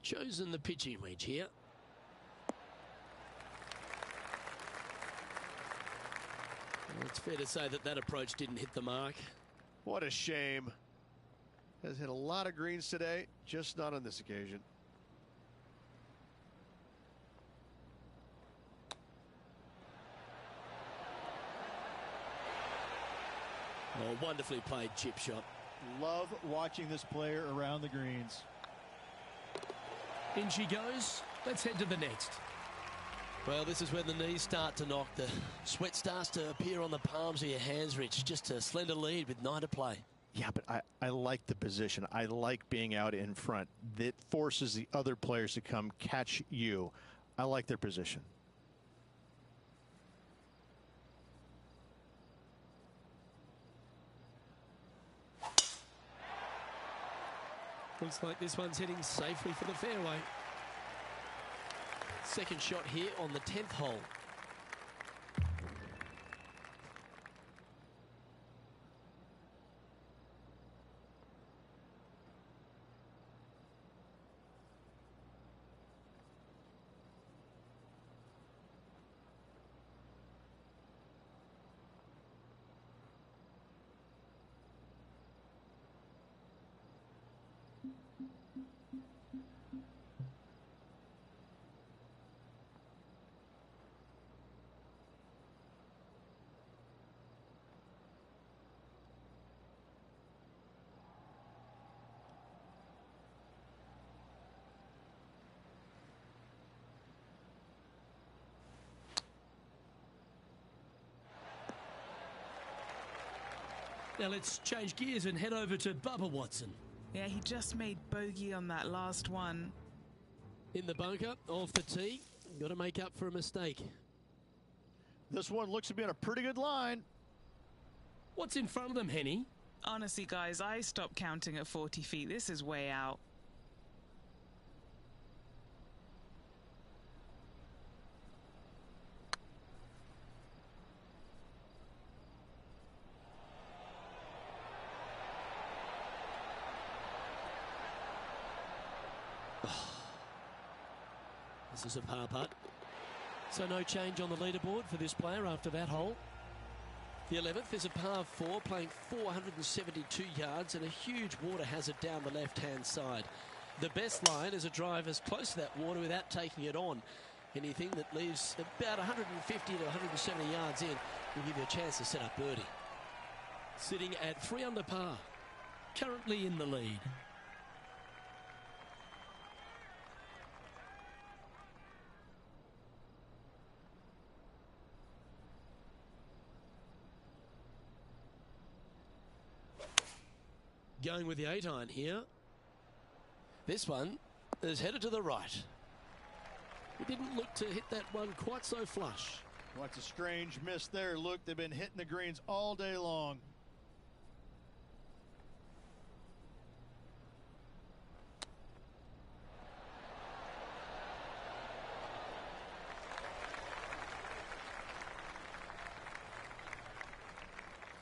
Speaker 1: Chosen the pitching wedge here. Well, it's fair to say that that approach didn't hit the mark.
Speaker 4: What a shame. Has hit a lot of greens today, just not on this occasion.
Speaker 1: Oh, wonderfully played chip shot.
Speaker 5: Love watching this player around the greens.
Speaker 1: In she goes. Let's head to the next. Well, this is when the knees start to knock. The sweat starts to appear on the palms of your hands, Rich. Just a slender lead with 9 to play.
Speaker 3: Yeah, but I like the position. I like being out in front. That forces the other players to come catch you. I like their position.
Speaker 1: Looks like this one's heading safely for the fairway. Second shot here on the 10th hole. Now let's change gears and head over to Bubba Watson.
Speaker 2: Yeah, he just made bogey on that last one.
Speaker 1: In the bunker, off the tee. Got to make up for a mistake.
Speaker 3: This one looks to be on a pretty good line.
Speaker 1: What's in front of them, Henny?
Speaker 2: Honestly, guys, I stopped counting at 40 feet. This is way out.
Speaker 1: This is a par putt. So no change on the leaderboard for this player after that hole. The 11th is a par 4, playing 472 yards and a huge water hazard down the left-hand side. The best line is a drive as close to that water without taking it on. Anything that leaves about 150 to 170 yards in will give you a chance to set up birdie. Sitting at 3 under par, currently in the lead. Going with the 8-iron here. This one is headed to the right. He didn't look to hit that one quite so flush.
Speaker 3: What's a strange miss there. Look, they've been hitting the greens all day long.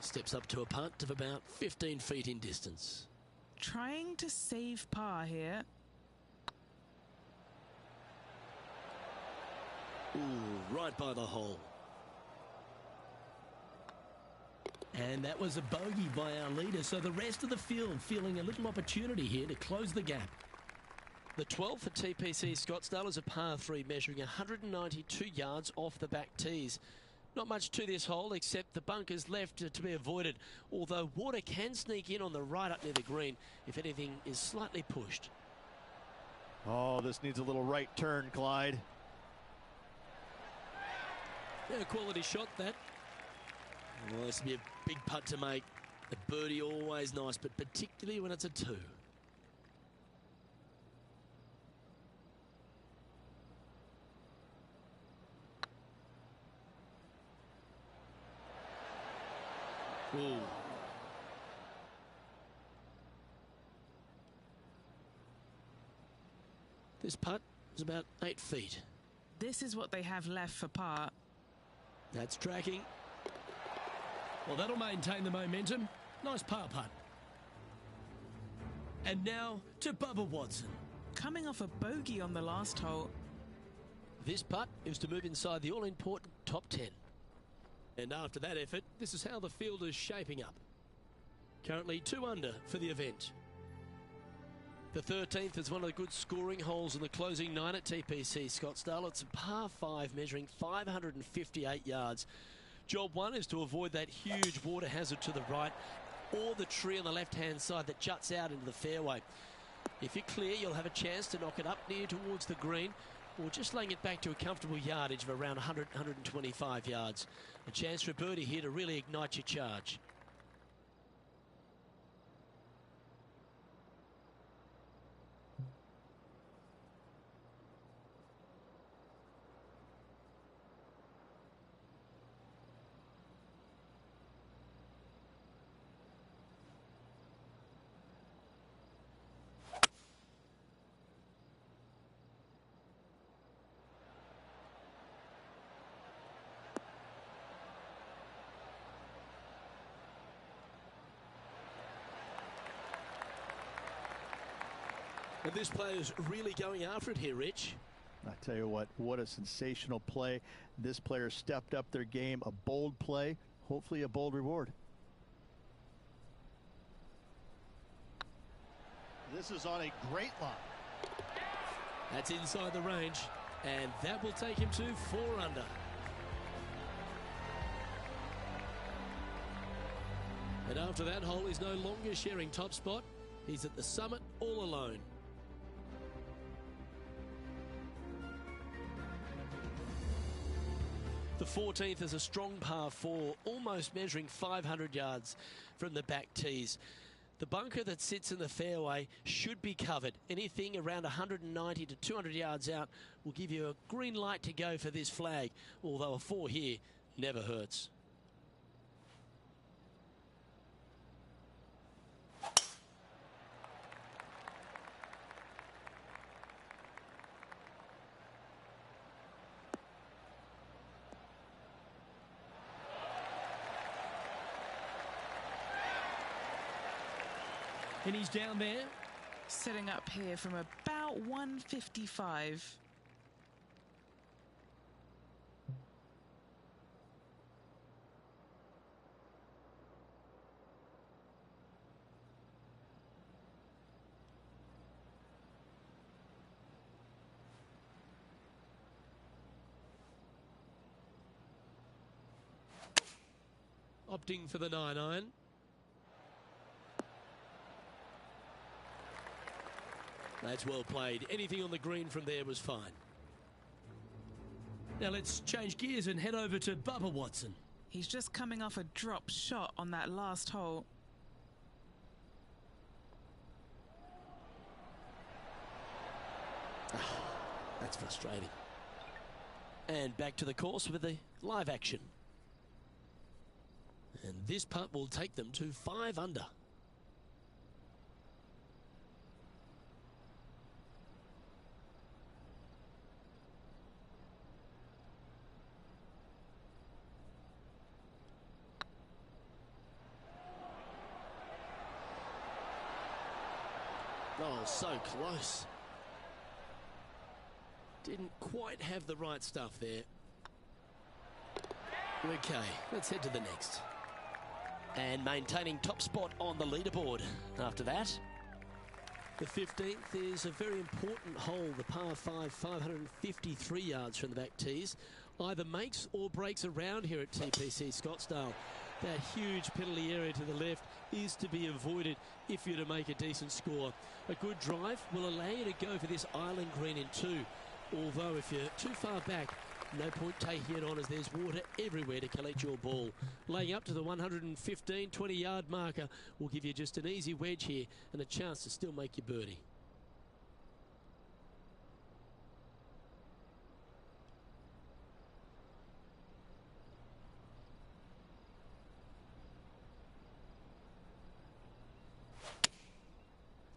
Speaker 1: Steps up to a putt of about 15 feet in distance.
Speaker 2: Trying to save par here.
Speaker 1: Ooh, right by the hole. And that was a bogey by our leader, so the rest of the field feeling a little opportunity here to close the gap. The 12th for TPC Scottsdale is a par 3 measuring 192 yards off the back tees. Not much to this hole except the bunkers left to be avoided, although water can sneak in on the right up near the green if anything is slightly pushed.
Speaker 3: Oh, this needs a little right turn, Clyde.
Speaker 1: Yeah, quality shot that. Well, this will be a big putt to make. A birdie always nice, but particularly when it's a 2. Ooh. This putt is about 8 feet.
Speaker 2: This is what they have left for par.
Speaker 1: That's tracking. Well, that'll maintain the momentum. Nice par putt. And now to Bubba Watson.
Speaker 2: Coming off a bogey on the last hole.
Speaker 1: This putt is to move inside the all-important top 10. And after that effort, this is how the field is shaping up. Currently 2 under for the event. The 13th is one of the good scoring holes in the closing 9 at TPC Scottsdale. It's a par 5 measuring 558 yards. Job 1 is to avoid that huge water hazard to the right or the tree on the left-hand side that juts out into the fairway. If you're clear, you'll have a chance to knock it up near towards the green, or just laying it back to a comfortable yardage of around 100-125 yards. A chance for a birdie here to really ignite your charge. And this player's really going after it here, Rich.
Speaker 3: I tell you what a sensational play. This player stepped up their game. A bold play, hopefully a bold reward. This is on a great line.
Speaker 1: That's inside the range, and that will take him to 4 under. And after that hole, he's no longer sharing top spot. He's at the summit all alone. The 14th is a strong par 4, almost measuring 500 yards from the back tees. The bunker that sits in the fairway should be covered. Anything around 190 to 200 yards out will give you a green light to go for this flag, although a 4 here never hurts. And he's down there.
Speaker 2: Setting up here from about 155.
Speaker 1: Opting for the 9-iron. That's well played. Anything on the green from there was fine. Now let's change gears and head over to Bubba Watson.
Speaker 2: He's just coming off a drop shot on that last hole.
Speaker 1: That's frustrating. And back to the course with the live action. And this putt will take them to 5 under. Oh, so close. Didn't quite have the right stuff there. Okay, let's head to the next. And maintaining top spot on the leaderboard after that. The 15th is a very important hole, the par 5, 553 yards from the back tees. Either makes or breaks around here at TPC Scottsdale. That huge penalty area to the left is to be avoided if you're to make a decent score. A good drive will allow you to go for this island green in 2. Although if you're too far back, no point taking it on as there's water everywhere to collect your ball. Laying up to the 115, 20-yard marker will give you just an easy wedge here and a chance to still make your birdie.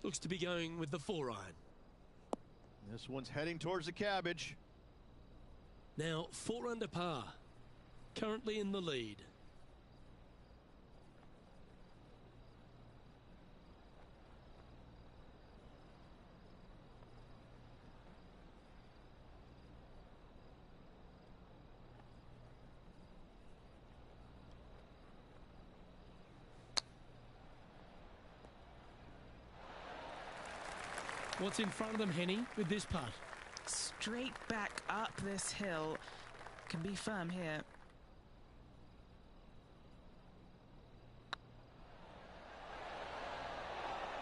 Speaker 1: Looks to be going with the 4-iron.
Speaker 3: This one's heading towards the cabbage.
Speaker 1: Now 4 under par, currently in the lead. What's in front of them, Henny, with this putt?
Speaker 2: Straight back up this hill. Can be firm here.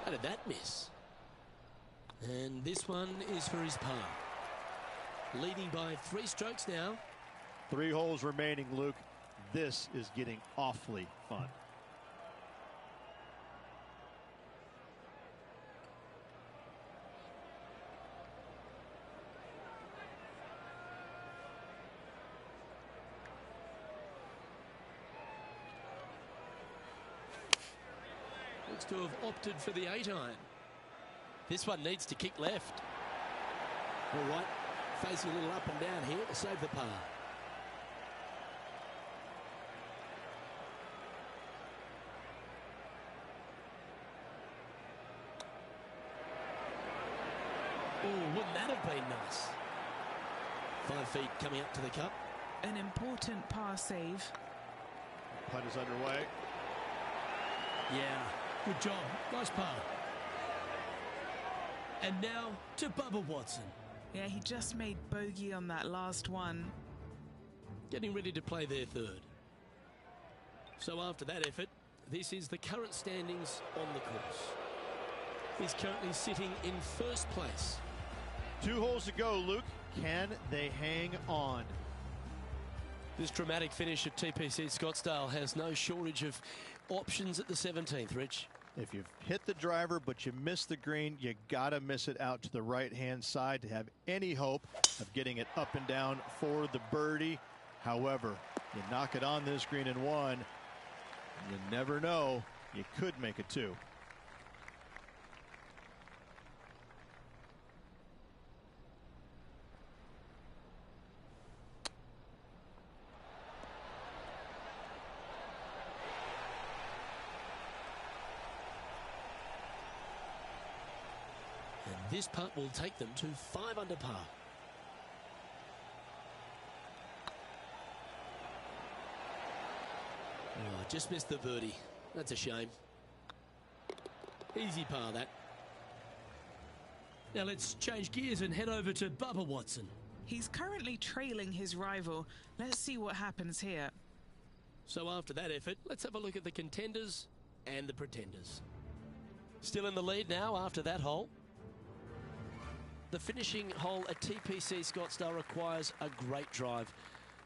Speaker 1: How did that miss? And this one is for his par. Leading by 3 strokes now.
Speaker 3: 3 holes remaining, Luke. This is getting awfully fun.
Speaker 1: Looks to have opted for the 8-iron. This one needs to kick left. All right, facing a little up and down here to save the par. Oh, wouldn't that have been nice? 5 feet coming up to the cup.
Speaker 2: An important par save.
Speaker 3: Putt is underway.
Speaker 1: Yeah, good job. Nice par. And now to Bubba Watson.
Speaker 2: Yeah, he just made bogey on that last one.
Speaker 1: Getting ready to play their 3rd. So after that effort, this is the current standings on the course. He's currently sitting in 1st place.
Speaker 3: 2 holes to go, Luke. Can they hang on?
Speaker 1: This dramatic finish at TPC Scottsdale has no shortage of options at the 17th, Rich.
Speaker 3: If you've hit the driver but you miss the green, you gotta miss it out to the right-hand side to have any hope of getting it up and down for the birdie. However, you knock it on this green and one, you never know, you could make it two.
Speaker 1: And this putt will take them to 5 under par. Oh, just missed the birdie. That's a shame. Easy par, that. Now let's change gears and head over to Bubba Watson.
Speaker 2: He's currently trailing his rival. Let's see what happens here.
Speaker 1: So after that effort, let's have a look at the contenders and the pretenders. Still in the lead now after that hole. The finishing hole at TPC Scottsdale requires a great drive.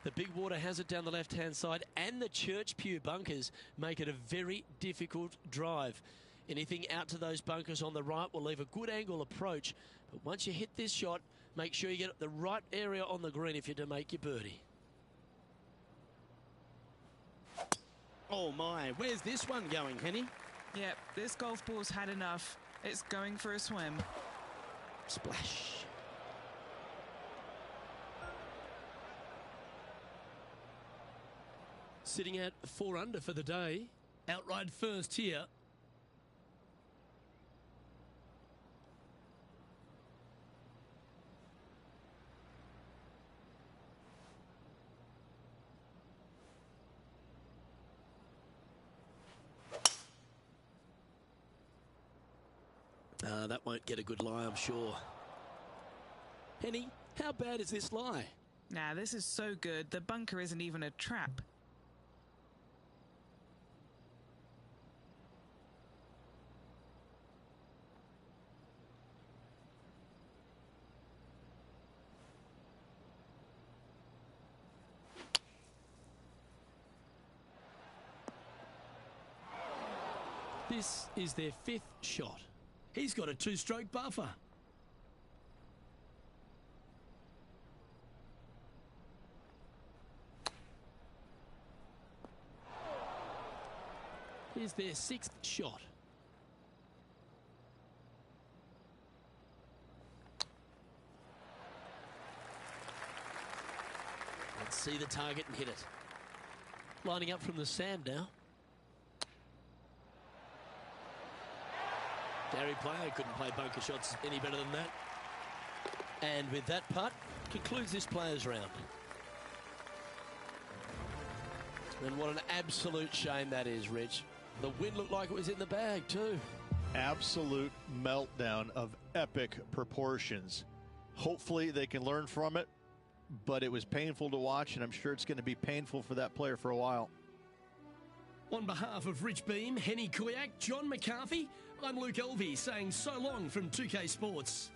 Speaker 1: The big water has it down the left-hand side, and the Church Pew bunkers make it a very difficult drive. Anything out to those bunkers on the right will leave a good angle approach, but once you hit this shot, make sure you get the right area on the green if you're to make your birdie. Oh my, where's this one going, Henny?
Speaker 2: Yep, this golf ball's had enough. It's going for a swim.
Speaker 1: Splash. Sitting at 4 under for the day. Outright first here. That won't get a good lie, I'm sure. Henny, how bad is this lie?
Speaker 2: Nah, this is so good. The bunker isn't even a trap.
Speaker 1: This is their 5th shot. He's got a 2-stroke buffer. Here's their 6th shot. Let's see the target and hit it. Lining up from the sand now. Gary Player couldn't play bunker shots any better than that. And with that putt, concludes this players' round. And what an absolute shame that is, Rich. The win looked like it was in the bag too.
Speaker 3: Absolute meltdown of epic proportions. Hopefully they can learn from it, but it was painful to watch, and I'm sure it's going to be painful for that player for a while.
Speaker 1: On behalf of Rich Beam, Henny Kuyak, John McCarthy, I'm Luke Elvey saying so long from 2K Sports.